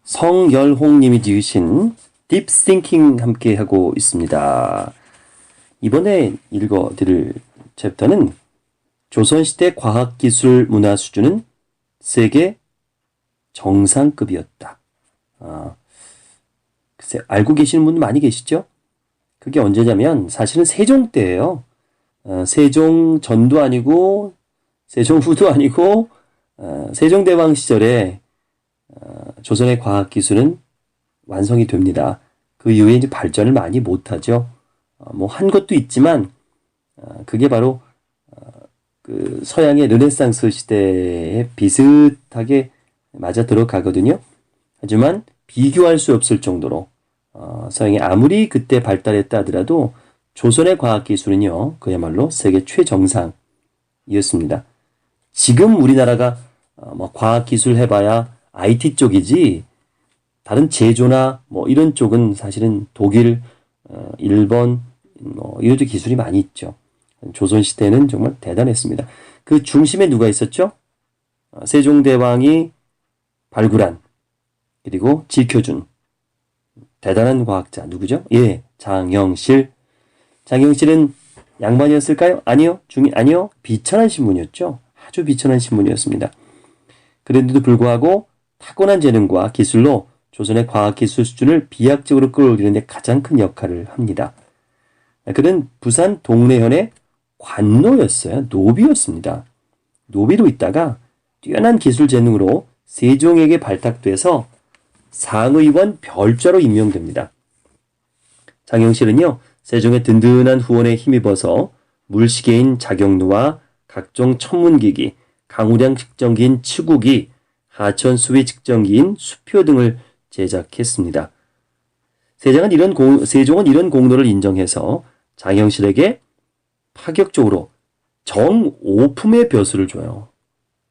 성열홍 님이 지으신 딥싱킹 함께 하고 있습니다. 이번에 읽어드릴 챕터는 조선시대 과학기술 문화 수준은 세계 정상급이었다. 글쎄, 알고 계시는 분 많이 계시죠? 그게 언제냐면 사실은 세종 때예요. 세종 전도 아니고 세종 후도 아니고 세종대왕 시절에 조선의 과학기술은 완성이 됩니다. 그 이후에 이제 발전을 많이 못하죠. 뭐 한 것도 있지만 그게 바로 그 서양의 르네상스 시대에 비슷하게 맞아 들어가거든요. 하지만 비교할 수 없을 정도로 서양이 아무리 그때 발달했다 하더라도 조선의 과학기술은요, 그야말로 세계 최정상이었습니다. 지금 우리나라가 뭐 과학기술 해봐야 IT 쪽이지 다른 제조나 뭐 이런 쪽은 사실은 독일, 일본 뭐 이런 쪽 기술이 많이 있죠. 조선시대는 정말 대단했습니다. 그 중심에 누가 있었죠? 세종대왕이 발굴한 그리고 지켜준 대단한 과학자 누구죠? 예, 장영실. 장영실은 양반이었을까요? 아니요. 아니요. 비천한 신분이었죠. 아주 비천한 신분이었습니다. 그런데도 불구하고 타고난 재능과 기술로 조선의 과학기술 수준을 비약적으로 끌어올리는 데 가장 큰 역할을 합니다. 그는 부산 동래현의 관노였어요. 노비였습니다. 노비로 있다가 뛰어난 기술 재능으로 세종에게 발탁돼서 상의원 별좌로 임명됩니다. 장영실은요, 세종의 든든한 후원에 힘입어서 물시계인 자경루와 각종 천문기기, 강우량 측정기인 치국이, 하천 수위 측정기인 수표 등을 제작했습니다. 세종은 이런 공로를 인정해서 장영실에게 파격적으로 정오품의 벼슬을 줘요.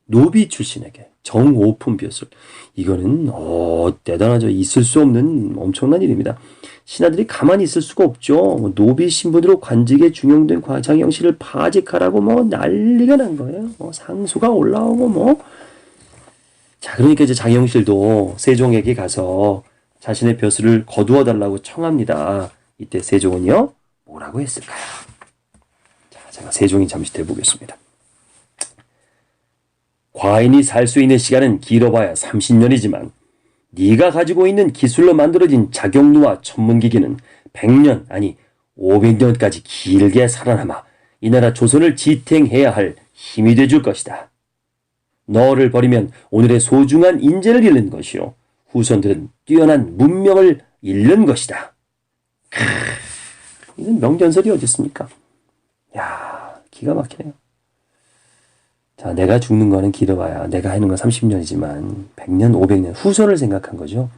노비 출신에게 정오품 벼슬. 이거는 대단하죠. 있을 수 없는 엄청난 일입니다. 신하들이 가만히 있을 수가 없죠. 노비 신분으로 관직에 중용된 장영실을 파직하라고 뭐 난리가 난 거예요. 상소가 올라오고 자, 그러니까 이제 장영실도 세종에게 가서 자신의 벼슬을 거두어 달라고 청합니다. 이때 세종은요, 뭐라고 했을까요? 자, 제가 세종이 잠시 대보겠습니다. 과인이 살 수 있는 시간은 길어봐야 30년이지만 네가 가지고 있는 기술로 만들어진 자경루와 천문기기는 100년 아니 500년까지 길게 살아남아 이 나라 조선을 지탱해야 할 힘이 돼줄 것이다. 너를 버리면 오늘의 소중한 인재를 잃는 것이요 후손들은 뛰어난 문명을 잃는 것이다. 이건 명전설이 어디 있습니까? 야, 기가 막히네요. 자, 내가 죽는 거는 길어봐야 내가 하는 건 30년이지만 100년, 500년 후손을 생각한 거죠.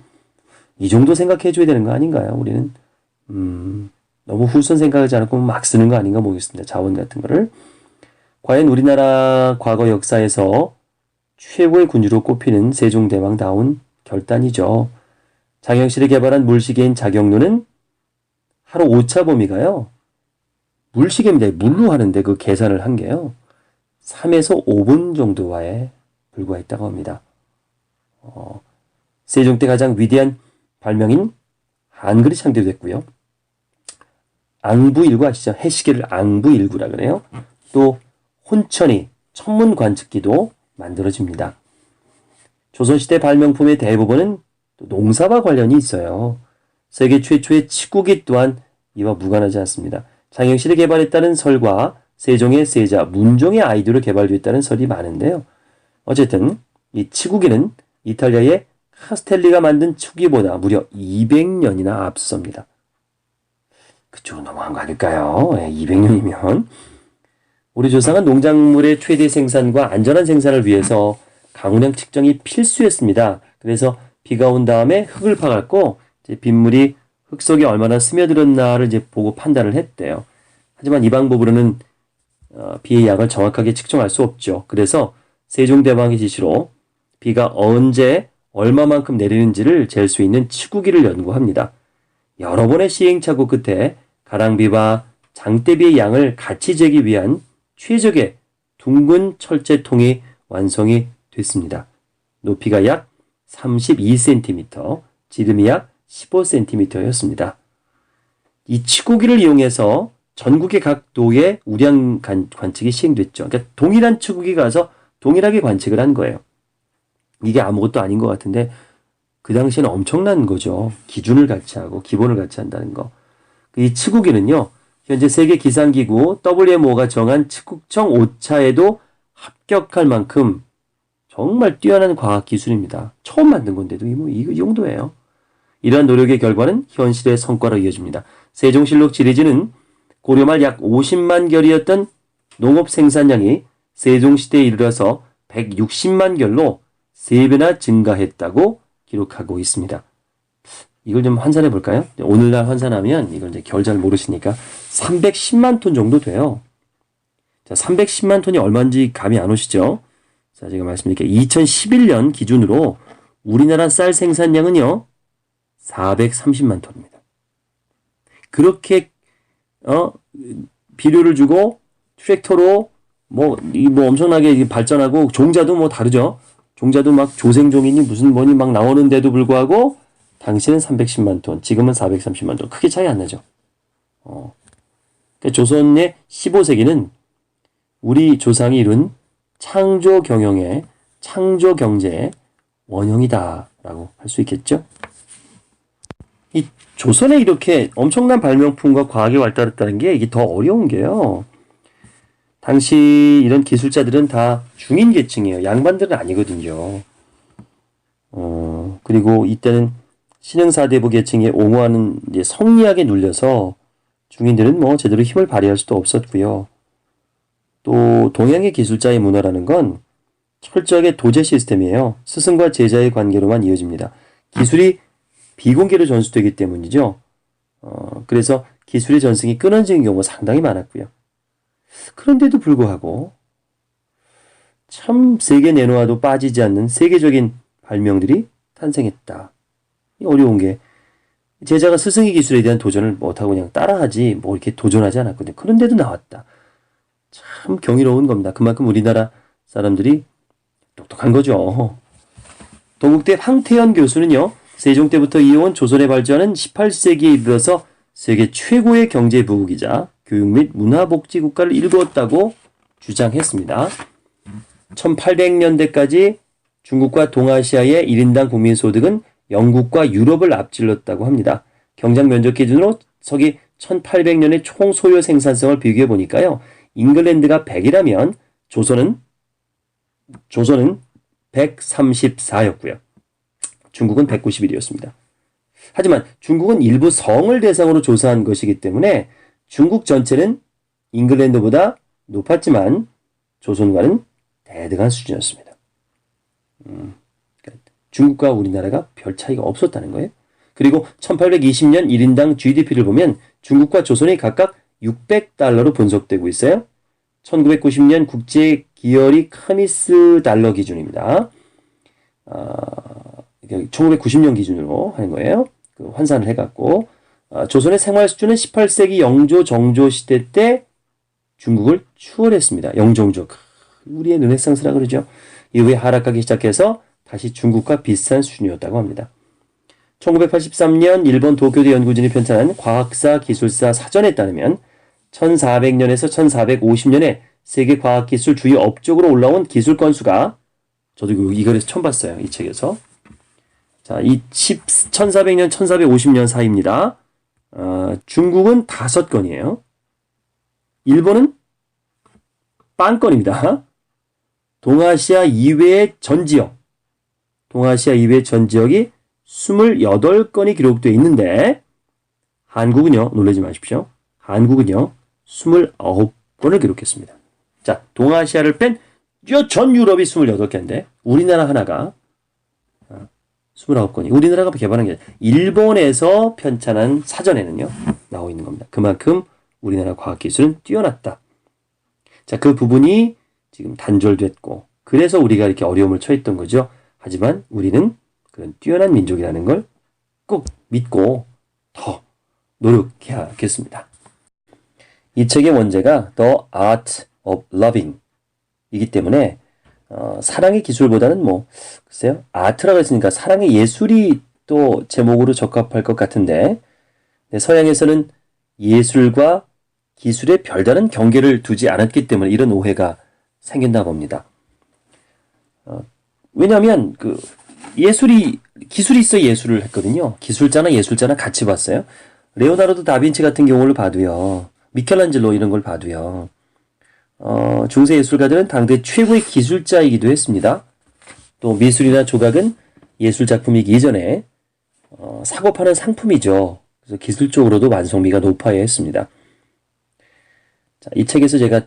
이 정도 생각해줘야 되는 거 아닌가요? 우리는 너무 후손 생각하지 않고 막 쓰는 거 아닌가 모르겠습니다. 자원 같은 거를. 과연 우리나라 과거 역사에서 최고의 군주로 꼽히는 세종대왕다운 결단이죠. 장영실이 개발한 물시계인 자경루는 하루 오차 범위가요. 물시계입니다. 물로 하는데 그 계산을 한 게요. 3에서 5분 정도에 불과했다고 합니다. 세종 때 가장 위대한 발명인 한글이 창조됐고요. 앙부일구 아시죠? 해시계를 앙부일구라 그래요. 또 혼천이 천문관측기도 만들어집니다. 조선시대 발명품의 대부분은 또 농사와 관련이 있어요. 세계 최초의 치국이 또한 이와 무관하지 않습니다. 장영실이 개발했다는 설과 세종의 세자 문종의 아이디어로 개발됐다는 설이 많은데요. 어쨌든 이 치국이는 이탈리아의 카스텔리가 만든 치국이보다 무려 200년이나 앞섭니다. 그쪽은 너무한 거 아닐까요? 200년이면. 우리 조상은 농작물의 최대 생산과 안전한 생산을 위해서 강우량 측정이 필수였습니다. 그래서 비가 온 다음에 흙을 파갖고 이제 빗물이 흙 속에 얼마나 스며들었나를 이제 보고 판단을 했대요. 하지만 이 방법으로는 비의 양을 정확하게 측정할 수 없죠. 그래서 세종대왕의 지시로 비가 언제 얼마만큼 내리는지를 잴 수 있는 치구기를 연구합니다. 여러 번의 시행착오 끝에 가랑비와 장대비의 양을 같이 재기 위한 최적의 둥근 철제통이 완성이 됐습니다. 높이가 약 32cm, 지름이 약 15cm였습니다. 이 치고기를 이용해서 전국의 각 도의 우량 관측이 시행됐죠. 그러니까 동일한 치고기 가서 동일하게 관측을 한 거예요. 이게 아무것도 아닌 것 같은데 그 당시에는 엄청난 거죠. 기준을 같이 하고 기본을 같이 한다는 거. 이 치고기는요. 현재 세계 기상기구 WMO가 정한 치국청 오차에도 합격할 만큼 정말 뛰어난 과학 기술입니다. 처음 만든 건데도 이 정도예요. 이러한 노력의 결과는 현실의 성과로 이어집니다. 세종실록 지리지는 고려 말 약 50만 결이었던 농업 생산량이 세종시대에 이르러서 160만 결로 3배나 증가했다고 기록하고 있습니다. 이걸 좀 환산해 볼까요? 오늘날 환산하면 이걸 이제 결 잘 모르시니까 310만 톤 정도 돼요. 자, 310만 톤이 얼마인지 감이 안 오시죠? 자, 제가 말씀드릴게요. 2011년 기준으로 우리나라 쌀 생산량은요, 430만 톤입니다. 그렇게, 비료를 주고, 트랙터로, 엄청나게 발전하고, 종자도 다르죠? 종자도 막 조생종이니 무슨 뭐니 막 나오는데도 불구하고, 당시는 310만 톤, 지금은 430만 톤. 크게 차이 안 나죠? 그러니까 조선의 15세기는 우리 조상이 이룬 창조 경영의, 창조 경제의 원형이다라고 할 수 있겠죠? 이 조선에 이렇게 엄청난 발명품과 과학이 발달했다는 게 이게 더 어려운 게요. 당시 이런 기술자들은 다 중인 계층이에요. 양반들은 아니거든요. 그리고 이때는 신흥사대부 계층의 옹호하는 이제 성리학에 눌려서 중인들은 제대로 힘을 발휘할 수도 없었고요. 또 동양의 기술자의 문화라는 건 철저하게 도제 시스템이에요. 스승과 제자의 관계로만 이어집니다. 기술이 비공개로 전수되기 때문이죠. 그래서 기술의 전승이 끊어지는 경우가 상당히 많았고요. 그런데도 불구하고 참 세계 내놓아도 빠지지 않는 세계적인 발명들이 탄생했다. 어려운 게 제자가 스승의 기술에 대한 도전을 못하고 그냥 따라하지 이렇게 도전하지 않았거든요. 그런데도 나왔다. 참 경이로운 겁니다. 그만큼 우리나라 사람들이 똑똑한 거죠. 동국대 황태현 교수는요. 세종 때부터 이어온 조선의 발전은 18세기에 이르러서 세계 최고의 경제부국이자 교육 및 문화복지국가를 이루었다고 주장했습니다. 1800년대까지 중국과 동아시아의 1인당 국민소득은 영국과 유럽을 앞질렀다고 합니다. 경장 면적 기준으로 서기 1800년의 총 소요 생산성을 비교해 보니까요. 잉글랜드가 100이라면 조선은 134였고요. 중국은 191이었습니다. 하지만 중국은 일부 성을 대상으로 조사한 것이기 때문에 중국 전체는 잉글랜드보다 높았지만 조선과는 대등한 수준이었습니다. 중국과 우리나라가 별 차이가 없었다는 거예요. 그리고 1820년 1인당 GDP를 보면 중국과 조선이 각각 600달러로 분석되고 있어요. 1990년 국제 기여리 카미스 달러 기준입니다. 1990년 기준으로 하는 거예요. 환산을 해갖고 조선의 생활 수준은 18세기 영조 정조 시대 때 중국을 추월했습니다. 영종조 우리의 르네상스라 그러죠. 이후에 하락하기 시작해서 다시 중국과 비슷한 수준이었다고 합니다. 1983년 일본 도쿄대 연구진이 편찬한 과학사 기술사 사전에 따르면 1400년에서 1450년에 세계 과학기술 주요 업적으로 올라온 기술 건수가 저도 이거에서 처음 봤어요. 이 책에서. 자, 1400년, 1450년 사이입니다. 중국은 5건이에요. 일본은 빵건입니다. 동아시아 이외의 전 지역이 28건이 기록되어 있는데 한국은요, 놀라지 마십시오. 한국은요, 29건을 기록했습니다. 자, 동아시아를 뺀 전 유럽이 28개인데 우리나라 하나가 29건이 우리나라가 개발한 게 아니라 일본에서 편찬한 사전에는요 나와 있는 겁니다. 그만큼 우리나라 과학기술은 뛰어났다. 자, 그 부분이 지금 단절됐고 그래서 우리가 이렇게 어려움을 처했던 거죠. 하지만 우리는 그런 뛰어난 민족이라는 걸 꼭 믿고 더 노력해야겠습니다. 이 책의 원제가 The Art of Loving 이기 때문에 사랑의 기술보다는 글쎄요, 아트라고 했으니까 사랑의 예술이 또 제목으로 적합할 것 같은데, 네, 서양에서는 예술과 기술에 별다른 경계를 두지 않았기 때문에 이런 오해가 생긴다고 봅니다. 왜냐하면 기술이 있어 예술을 했거든요. 기술자나 예술자나 같이 봤어요. 레오나르도 다빈치 같은 경우를 봐도요. 미켈란젤로 이런 걸 봐도요. 중세 예술가들은 당대 최고의 기술자이기도 했습니다. 또 미술이나 조각은 예술 작품이기 이전에 사고 파는 상품이죠. 그래서 기술적으로도 완성미가 높아야 했습니다. 자, 이 책에서 제가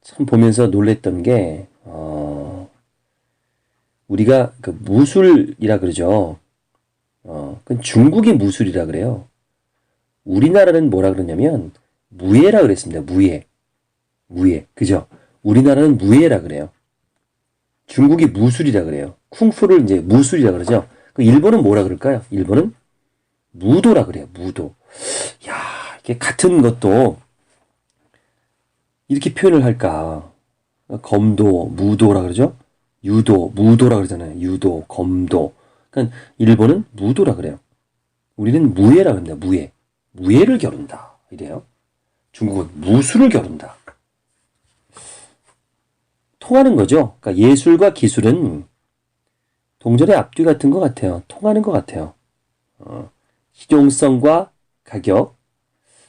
참 보면서 놀랬던 게 우리가 그 무술이라 그러죠. 그건 중국이 무술이라 그래요. 우리나라는 뭐라 그러냐면 무예라 그랬습니다. 무예. 그죠? 우리나라는 무예라 그래요. 중국이 무술이라 그래요. 쿵푸를 이제 무술이라 그러죠. 그 일본은 뭐라 그럴까요? 일본은 무도라 그래요. 무도. 야, 이게 같은 것도 이렇게 표현을 할까? 검도, 무도라 그러죠? 유도, 무도라 그러잖아요. 유도, 검도. 그러니까 일본은 무도라 그래요. 우리는 무예라 그럽니다. 무예. 무예를 겨룬다. 이래요. 중국은 무술을 겨룬다. 통하는 거죠. 그러니까 예술과 기술은 동전의 앞뒤 같은 것 같아요. 통하는 것 같아요. 실용성과 가격.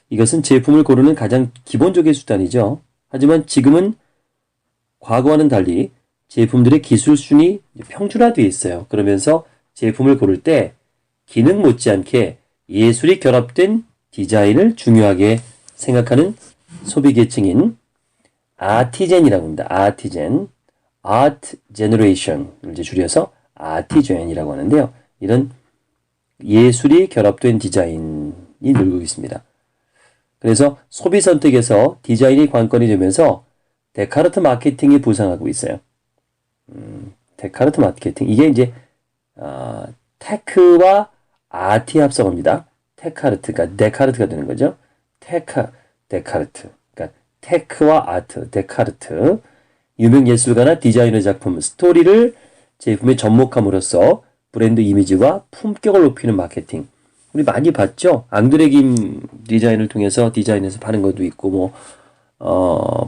이것은 제품을 고르는 가장 기본적인 수단이죠. 하지만 지금은 과거와는 달리 제품들의 기술 수준이 평준화되어 있어요. 그러면서 제품을 고를 때 기능 못지않게 예술이 결합된 디자인을 중요하게 생각하는 소비계층인 아티젠이라고 합니다. 아티젠, Art Generation을 이제 줄여서 아티젠이라고 하는데요. 이런 예술이 결합된 디자인이 늘고 있습니다. 그래서 소비 선택에서 디자인이 관건이 되면서 데카르트 마케팅이 부상하고 있어요. 데카르트 마케팅. 이게 이제 테크와 아티 합성어입니다. 테카르트가 데카르트가 되는 거죠. 데카르트. 그러니까 테크와 아트, 데카르트. 유명 예술가나 디자이너 작품, 스토리를 제품에 접목함으로써 브랜드 이미지와 품격을 높이는 마케팅. 우리 많이 봤죠? 앙드레 김 디자인을 통해서 디자인해서 파는 것도 있고,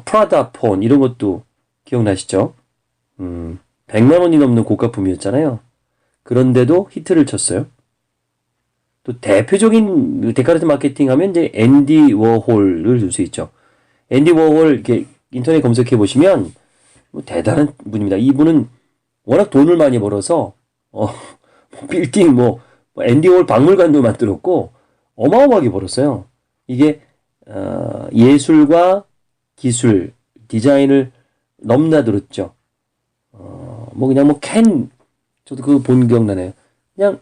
프라다 폰 이런 것도 기억나시죠? 100만 원이 넘는 고가품이었잖아요. 그런데도 히트를 쳤어요. 또 대표적인 데카르트 마케팅 하면 이제 앤디 워홀을 줄 수 있죠. 앤디 워홀 이렇게 인터넷 검색해 보시면 뭐 대단한 분입니다. 이분은 워낙 돈을 많이 벌어서 빌딩 앤디 워홀 박물관도 만들었고 어마어마하게 벌었어요. 이게 예술과 기술, 디자인을 넘나들었죠. 저도 그거 본 기억나네요. 그냥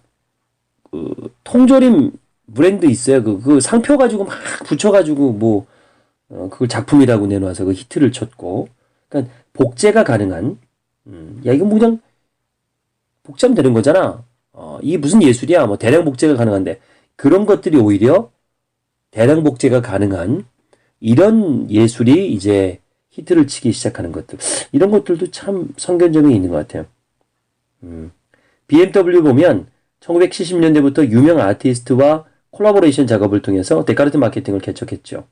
통조림 브랜드 있어요. 그 상표 가지고 막 붙여가지고 그걸 작품이라고 내놓아서 그 히트를 쳤고, 그러니까 복제가 가능한, 야 이거 그냥 복제하면 되는 거잖아. 이게 무슨 예술이야? 대량 복제가 가능한데 그런 것들이 오히려 대량 복제가 가능한 이런 예술이 이제 히트를 치기 시작하는 것들. 이런 것들도 참 선견점이 있는 것 같아요. BMW 보면 1970년대부터 유명 아티스트와 콜라보레이션 작업을 통해서 데카르트 마케팅을 개척했죠.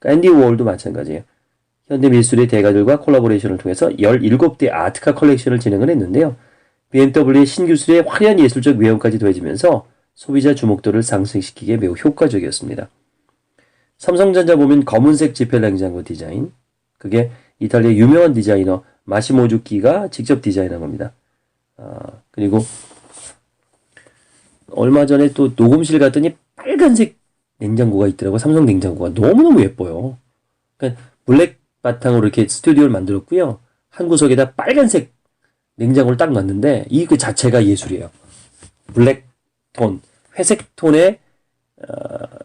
앤디 워홀도 마찬가지예요. 현대 미술의 대가들과 콜라보레이션을 통해서 17대 아트카 컬렉션을 진행을 했는데요. BMW의 신기술의 화려한 예술적 외형까지 더해지면서 소비자 주목도를 상승시키기에 매우 효과적이었습니다. 삼성전자 보면 검은색 지펠 냉장고 디자인. 그게 이탈리아 유명한 디자이너 마시모 주키가 직접 디자인한 겁니다. 그리고 얼마 전에 또 녹음실 갔더니 빨간색 냉장고가 있더라고요. 삼성 냉장고가 너무너무 예뻐요. 그러니까 블랙 바탕으로 이렇게 스튜디오를 만들었고요. 한 구석에다 빨간색 냉장고를 딱 놨는데 그 자체가 예술이에요. 블랙 톤, 회색 톤의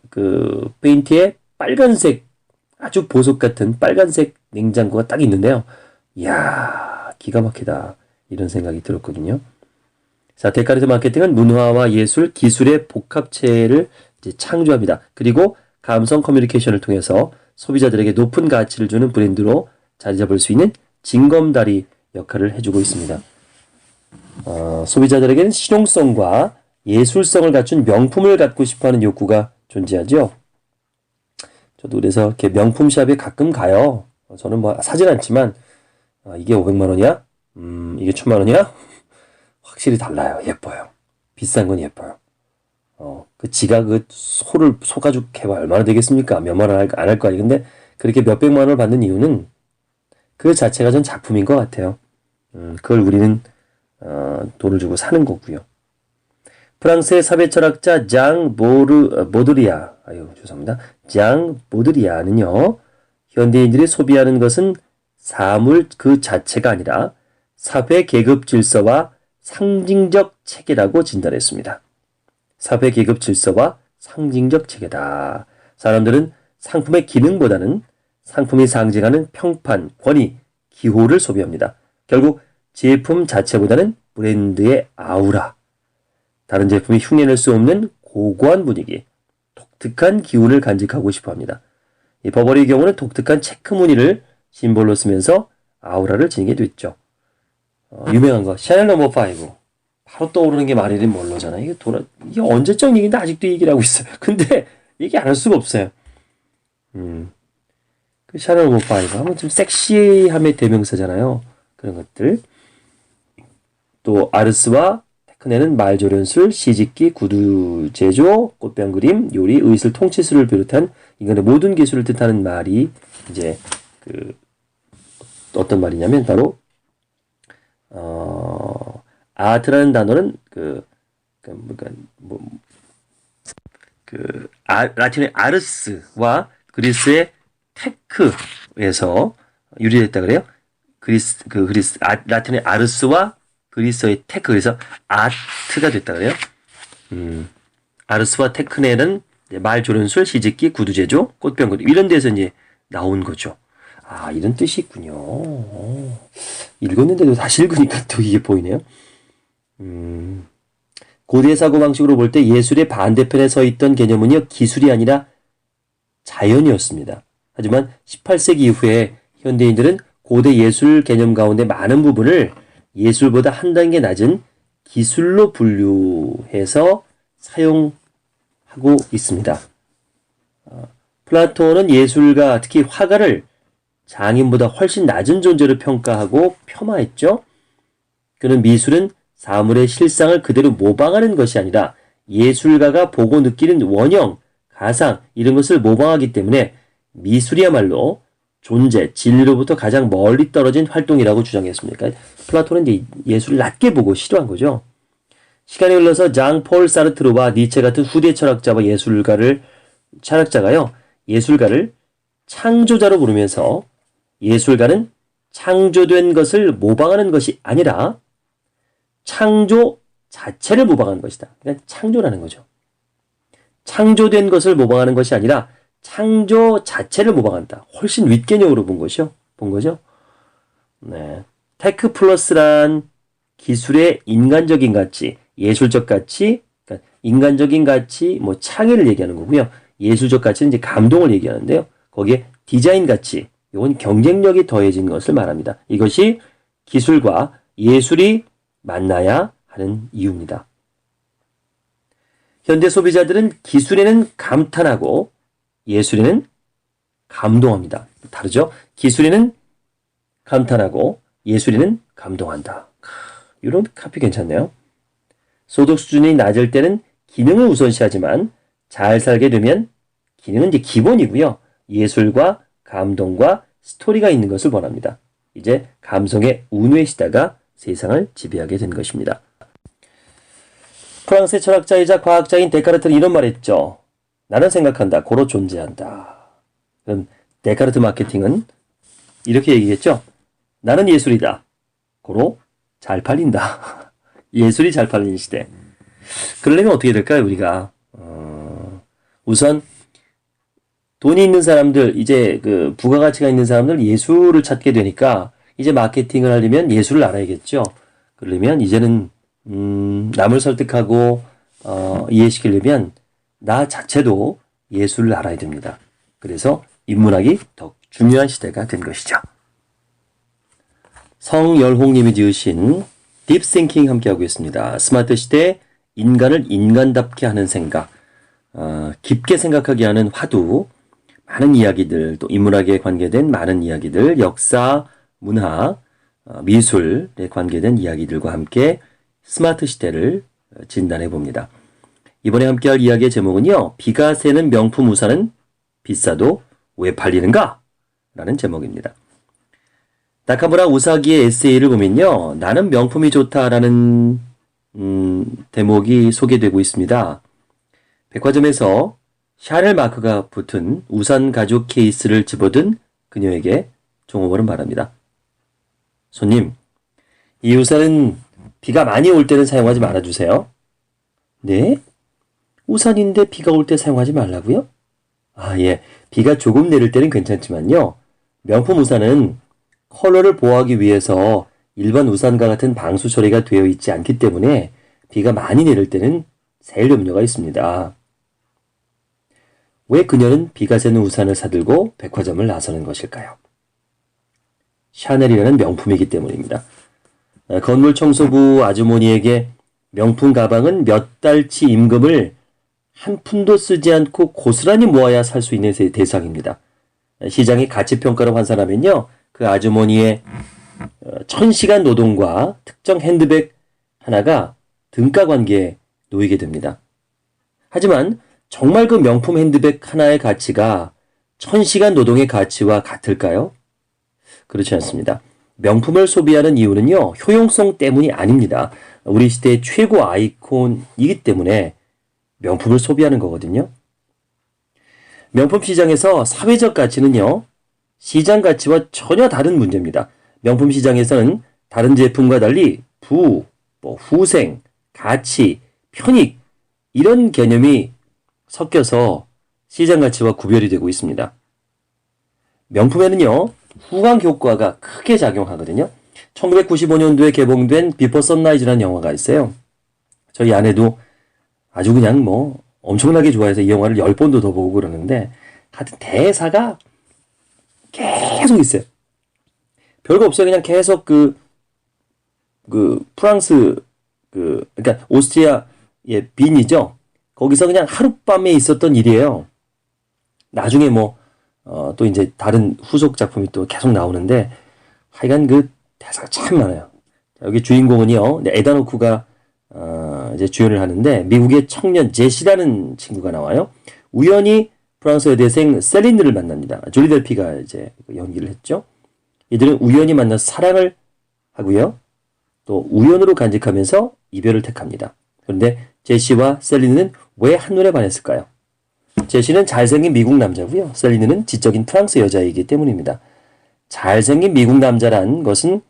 그 페인트에 빨간색 아주 보석 같은 빨간색 냉장고가 딱 있는데요. 이야, 기가 막히다. 이런 생각이 들었거든요. 자, 데카르트 마케팅은 문화와 예술, 기술의 복합체를 이제 창조합니다. 그리고 감성 커뮤니케이션을 통해서 소비자들에게 높은 가치를 주는 브랜드로 자리 잡을 수 있는 징검다리 역할을 해주고 있습니다. 소비자들에게는 실용성과 예술성을 갖춘 명품을 갖고 싶어하는 욕구가 존재하죠. 저도 그래서 이렇게 명품샵에 가끔 가요. 저는 뭐 사진 않지만 이게 500만 원이야? 이게 1000만 원이야? 확실히 달라요. 예뻐요. 비싼 건 예뻐요. 그 지가 그 소가죽 해봐 얼마나 되겠습니까? 몇만 원 안 할 거 아니에요. 근데 그렇게 몇백만 원을 받는 이유는 그 자체가 전 작품인 것 같아요. 그걸 우리는 돈을 주고 사는 거고요. 프랑스의 사회 철학자 보드리아, 죄송합니다. 장 보드리아는요, 현대인들이 소비하는 것은 사물 그 자체가 아니라 사회 계급 질서와 상징적 체계라고 진단했습니다. 사회 계급 질서와 상징적 체계다. 사람들은 상품의 기능보다는 상품이 상징하는 평판, 권위, 기호를 소비합니다. 결국 제품 자체보다는 브랜드의 아우라, 다른 제품이 흉내낼 수 없는 고고한 분위기, 독특한 기운을 간직하고 싶어 합니다. 이 버버리의 경우는 독특한 체크 무늬를 심볼로 쓰면서 아우라를 지니게 됐죠. 유명한 거 샤넬 넘버 5 바로 떠오르는 게 마릴린 먼로잖아요. 이게 언제적 얘기인데 아직도 얘기를 하고 있어요. 근데 얘기 안 할 수가 없어요. 그 샤넬 넘버 5 하면 좀 섹시함의 대명사잖아요. 그런 것들. 또 아르스와 테크네는 말조련술, 시집기, 구두 제조, 꽃병 그림, 요리, 의술, 통치술을 비롯한 인간의 모든 기술을 뜻하는 말이 이제 어떤 말이냐면 바로 아트라는 단어는 라틴의 아르스와 그리스의 테크에서 유래됐다 그래요. 라틴의 아르스와 그리스의 테크, 그래서 아트가 됐다 그래요. 아르스와 테크네는 말조련술, 시집기, 구두 제조, 꽃병 그림 이런 데서 이제 나온 거죠. 아, 이런 뜻이 있군요. 읽었는데도 다시 읽으니까 또 이게 보이네요. 고대 사고방식으로 볼 때 예술의 반대편에 서 있던 개념은요, 기술이 아니라 자연이었습니다. 하지만 18세기 이후에 현대인들은 고대 예술 개념 가운데 많은 부분을 예술보다 한 단계 낮은 기술로 분류해서 사용하고 있습니다. 플라톤은 예술가, 특히 화가를 장인보다 훨씬 낮은 존재로 평가하고 폄하했죠. 그는 미술은 사물의 실상을 그대로 모방하는 것이 아니라 예술가가 보고 느끼는 원형, 가상 이런 것을 모방하기 때문에 미술이야말로 존재, 진리로부터 가장 멀리 떨어진 활동이라고 주장했습니다. 그러니까 플라톤은 이제 예술을 낮게 보고 싫어한 거죠. 시간이 흘러서 장 폴 사르트르와 니체 같은 후대 철학자가요, 예술가를 창조자로 부르면서 예술가는 창조된 것을 모방하는 것이 아니라 창조 자체를 모방하는 것이다. 그러니까 창조라는 거죠. 창조된 것을 모방하는 것이 아니라 창조 자체를 모방한다. 훨씬 윗개념으로 본 거죠. 네. 테크 플러스란 기술의 인간적인 가치, 예술적 가치, 그러니까 인간적인 가치, 뭐 창의를 얘기하는 거고요. 예술적 가치는 이제 감동을 얘기하는데요. 거기에 디자인 가치, 이건 경쟁력이 더해진 것을 말합니다. 이것이 기술과 예술이 만나야 하는 이유입니다. 현대 소비자들은 기술에는 감탄하고 예술에는 감동합니다. 다르죠? 기술에는 감탄하고 예술에는 감동한다. 이런 카피 괜찮네요. 소득 수준이 낮을 때는 기능을 우선시하지만 잘 살게 되면 기능은 이제 기본이고요. 예술과 감동과 스토리가 있는 것을 원합니다. 이제 감성의 운의 시대가 세상을 지배하게 된 것입니다. 프랑스의 철학자이자 과학자인 데카르트는 이런 말을 했죠. 나는 생각한다. 고로 존재한다. 그럼 데카르트 마케팅은 이렇게 얘기했죠. 나는 예술이다. 고로 잘 팔린다. 예술이 잘 팔리는 시대. 그러려면 어떻게 될까요, 우리가? 우선 돈이 있는 사람들, 이제 그 부가가치가 있는 사람들 예술을 찾게 되니까 이제 마케팅을 하려면 예술을 알아야겠죠. 그러려면 이제는 남을 설득하고 이해시키려면 나 자체도 예술을 알아야 됩니다. 그래서 인문학이 더 중요한 시대가 된 것이죠. 성열홍님이 지으신 딥싱킹 함께하고 있습니다. 스마트 시대에 인간을 인간답게 하는 생각, 깊게 생각하게 하는 화두, 많은 이야기들, 또 인문학에 관계된 많은 이야기들, 역사, 문화, 미술에 관계된 이야기들과 함께 스마트 시대를 진단해 봅니다. 이번에 함께할 이야기의 제목은요. 비가 새는 명품 우산은 비싸도 왜 팔리는가? 라는 제목입니다. 나카무라 우사기의 에세이를 보면요. 나는 명품이 좋다라는 대목이 소개되고 있습니다. 백화점에서 샤넬 마크가 붙은 우산 가죽 케이스를 집어든 그녀에게 종업원은 말합니다. 손님, 이 우산은 비가 많이 올 때는 사용하지 말아주세요. 네? 우산인데 비가 올 때 사용하지 말라고요? 아, 예. 비가 조금 내릴 때는 괜찮지만요. 명품 우산은 컬러를 보호하기 위해서 일반 우산과 같은 방수 처리가 되어 있지 않기 때문에 비가 많이 내릴 때는 셀 염려가 있습니다. 왜 그녀는 비가 새는 우산을 사들고 백화점을 나서는 것일까요? 샤넬이라는 명품이기 때문입니다. 건물 청소부 아주머니에게 명품 가방은 몇 달치 임금을 한 푼도 쓰지 않고 고스란히 모아야 살 수 있는 대상입니다. 시장이 가치평가를 환산하면요. 그 아주머니의 1000시간 노동과 특정 핸드백 하나가 등가 관계에 놓이게 됩니다. 하지만 정말 그 명품 핸드백 하나의 가치가 1000시간 노동의 가치와 같을까요? 그렇지 않습니다. 명품을 소비하는 이유는요. 효용성 때문이 아닙니다. 우리 시대의 최고 아이콘이기 때문에 명품을 소비하는 거거든요. 명품 시장에서 사회적 가치는요. 시장 가치와 전혀 다른 문제입니다. 명품 시장에서는 다른 제품과 달리 후생, 가치, 편익 이런 개념이 섞여서 시장 가치와 구별이 되고 있습니다. 명품에는요. 후광 효과가 크게 작용하거든요. 1995년도에 개봉된 비포 선라이즈라는 영화가 있어요. 저희 아내도 아주 그냥 엄청나게 좋아해서 이 영화를 10번도 더 보고 그러는데 하여튼 대사가 계속 있어요. 별거 없어요. 그냥 계속 프랑스 그러니까 오스트리아의 빈이죠. 거기서 그냥 하룻밤에 있었던 일이에요. 나중에 또 이제 다른 후속 작품이 또 계속 나오는데 하여간 그 대사가 참 많아요. 여기 주인공은요. 에단 호크가 이제 주연을 하는데 미국의 청년 제시라는 친구가 나와요. 우연히 프랑스 여대생 셀린느를 만납니다. 조리 델피가 이제 연기를 했죠. 이들은 우연히 만나서 사랑을 하고요. 또 우연으로 간직하면서 이별을 택합니다. 그런데 제시와 셀린느는 왜 한눈에 반했을까요? 제시는 잘생긴 미국 남자고요. 셀린느는 지적인 프랑스 여자이기 때문입니다. 잘생긴 미국 남자란 것은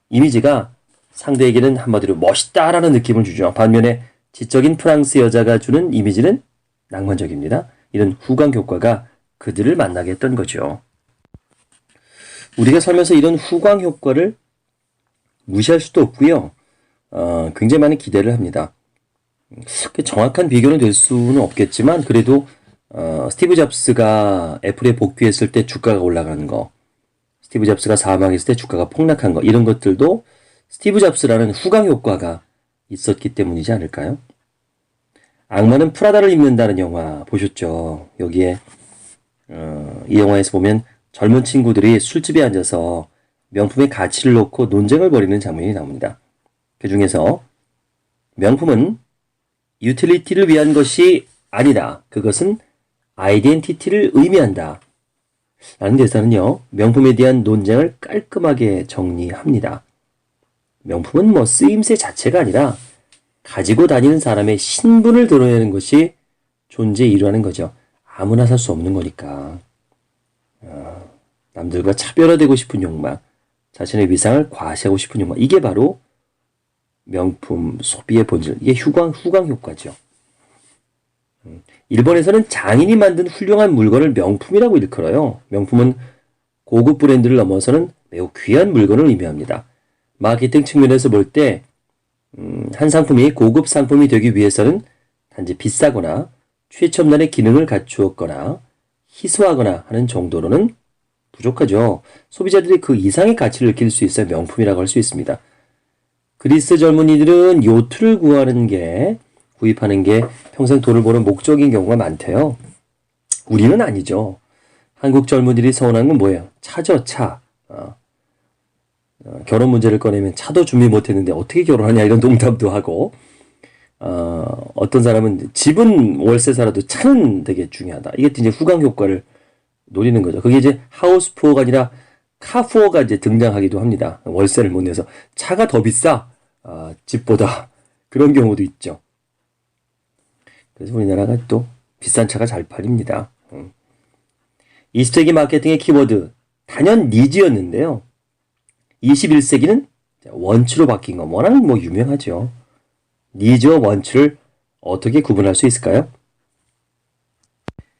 이미지가 상대에게는 한마디로 멋있다라는 느낌을 주죠. 반면에 지적인 프랑스 여자가 주는 이미지는 낭만적입니다. 이런 후광 효과가 그들을 만나게 했던 거죠. 우리가 살면서 이런 후광 효과를 무시할 수도 없고요. 굉장히 많은 기대를 합니다. 정확한 비교는 될 수는 없겠지만 그래도 스티브 잡스가 애플에 복귀했을 때 주가가 올라가는 거, 스티브 잡스가 사망했을 때 주가가 폭락한 거 이런 것들도 스티브 잡스라는 후광 효과가 있었기 때문이지 않을까요? 악마는 프라다를 입는다는 영화 보셨죠? 여기에 이 영화에서 보면 젊은 친구들이 술집에 앉아서 명품의 가치를 놓고 논쟁을 벌이는 장면이 나옵니다. 그 중에서 명품은 유틸리티를 위한 것이 아니다. 그것은 아이덴티티를 의미한다. 라는 대사는요. 명품에 대한 논쟁을 깔끔하게 정리합니다. 명품은 쓰임새 자체가 아니라 가지고 다니는 사람의 신분을 드러내는 것이 존재의 이유라는 거죠. 아무나 살 수 없는 거니까. 남들과 차별화되고 싶은 욕망, 자신의 위상을 과시하고 싶은 욕망, 이게 바로 명품 소비의 본질, 이게 후광 효과죠. 일본에서는 장인이 만든 훌륭한 물건을 명품이라고 일컬어요. 명품은 고급 브랜드를 넘어서는 매우 귀한 물건을 의미합니다. 마케팅 측면에서 볼 때 한 상품이 고급 상품이 되기 위해서는 단지 비싸거나 최첨단의 기능을 갖추었거나 희소하거나 하는 정도로는 부족하죠. 소비자들이 그 이상의 가치를 느낄 수 있어야 명품이라고 할 수 있습니다. 그리스 젊은이들은 요트를 구입하는 게 평생 돈을 버는 목적인 경우가 많대요. 우리는 아니죠. 한국 젊은이들이 서운한 건 뭐예요? 차죠, 차. 결혼 문제를 꺼내면 차도 준비 못했는데 어떻게 결혼하냐 이런 농담도 하고, 어떤 사람은 집은 월세 살아도 차는 되게 중요하다. 이게 이제 후광 효과를 노리는 거죠. 그게 이제 하우스 푸어가 아니라 카푸어가 이제 등장하기도 합니다. 월세를 못 내서 차가 더 비싸, 집보다. 그런 경우도 있죠. 그래서 우리나라가 또 비싼 차가 잘 팔립니다. 20세기 마케팅의 키워드 단연 니즈였는데요. 21세기는 원추로 바뀐 거 워낙 유명하죠. 니즈와 원추를 어떻게 구분할 수 있을까요?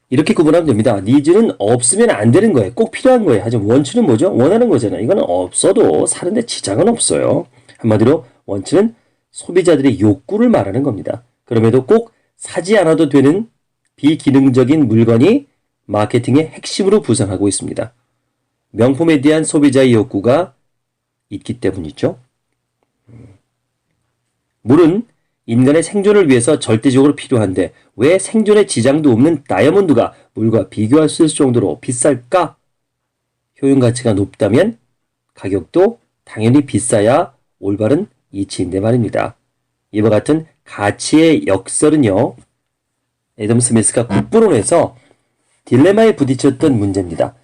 이렇게 구분하면 됩니다. 니즈는 없으면 안 되는 거예요. 꼭 필요한 거예요. 하지만 원추는 뭐죠? 원하는 거잖아요. 이거는 없어도 사는데 지장은 없어요. 한마디로 원추는 소비자들의 욕구를 말하는 겁니다. 그럼에도 꼭 사지 않아도 되는 비기능적인 물건이 마케팅의 핵심으로 부상하고 있습니다. 명품에 대한 소비자의 욕구가 있기 때문이죠. 물은 인간의 생존을 위해서 절대적으로 필요한데 왜 생존에 지장도 없는 다이아몬드가 물과 비교할 수 있을 정도로 비쌀까? 효용 가치가 높다면 가격도 당연히 비싸야 올바른 이치인데 말입니다. 이와 같은 가치의 역설은요, 애덤 스미스가 국부론에서 딜레마에 부딪혔던 문제입니다.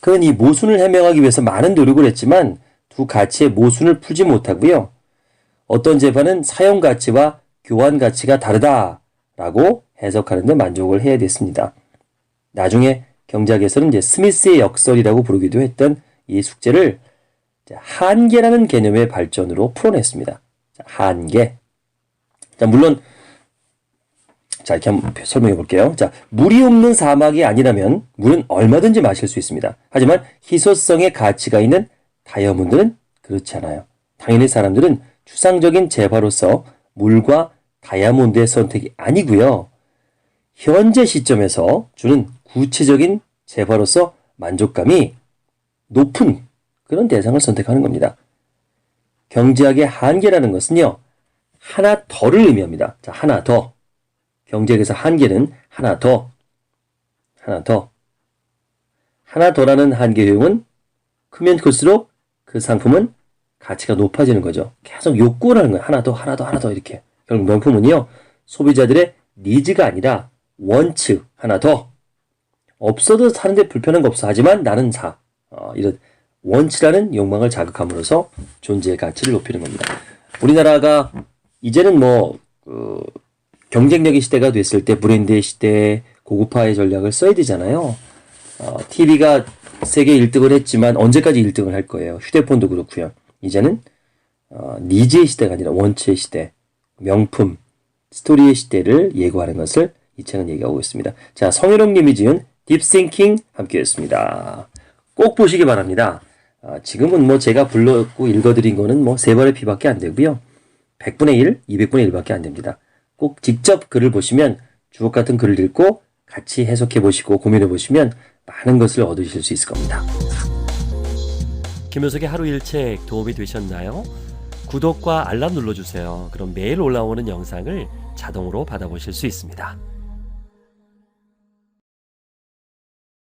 그는 이 모순을 해명하기 위해서 많은 노력을 했지만 두 가치의 모순을 풀지 못하고요. 어떤 재판은 사용 가치와 교환 가치가 다르다라고 해석하는 데 만족을 해야 됐습니다. 나중에 경제학에서는 이제 스미스의 역설이라고 부르기도 했던 이 숙제를 한계라는 개념의 발전으로 풀어냈습니다. 한계. 물론 이렇게 한번 설명해 볼게요. 물이 없는 사막이 아니라면 물은 얼마든지 마실 수 있습니다. 하지만 희소성의 가치가 있는 다이아몬드는 그렇지 않아요. 당연히 사람들은 추상적인 재화로서 물과 다이아몬드의 선택이 아니고요. 현재 시점에서 주는 구체적인 재화로서 만족감이 높은 그런 대상을 선택하는 겁니다. 경제학의 한계라는 것은요, 하나 더를 의미합니다. 하나 더. 경제학에서 한계는 하나 더. 하나 더라는 한계 효용은 크면 클수록 그 상품은 가치가 높아지는 거죠. 계속 욕구를 하는 거예요. 하나 더 이렇게. 결국 명품은요, 소비자들의 니즈가 아니라 원츠, 하나 더. 없어도 사는데 불편한 거 없어. 하지만 나는 사. 이런 원츠라는 욕망을 자극함으로써 존재의 가치를 높이는 겁니다. 우리나라가 이제는 경쟁력의 시대가 됐을 때 브랜드의 시대, 고급화의 전략을 써야 되잖아요. TV가 세계 1등을 했지만 언제까지 1등을 할 거예요. 휴대폰도 그렇고요. 이제는 니즈의 시대가 아니라 원츠의 시대, 명품, 스토리의 시대를 예고하는 것을 이 책은 얘기하고 있습니다. 자, 성희롱 님이 지은 딥싱킹 함께했습니다. 꼭 보시기 바랍니다. 지금은 제가 불렀고 읽어드린 거는 3발의 피밖에 안 되고요. 100분의 1, 200분의 1밖에 안 됩니다. 꼭 직접 글을 보시면 주옥 같은 글을 읽고 같이 해석해 보시고 고민해 보시면 많은 것을 얻으실 수 있을 겁니다. 김효석의 하루 일책 도움이 되셨나요? 구독과 알람 눌러주세요. 그럼 매일 올라오는 영상을 자동으로 받아보실 수 있습니다.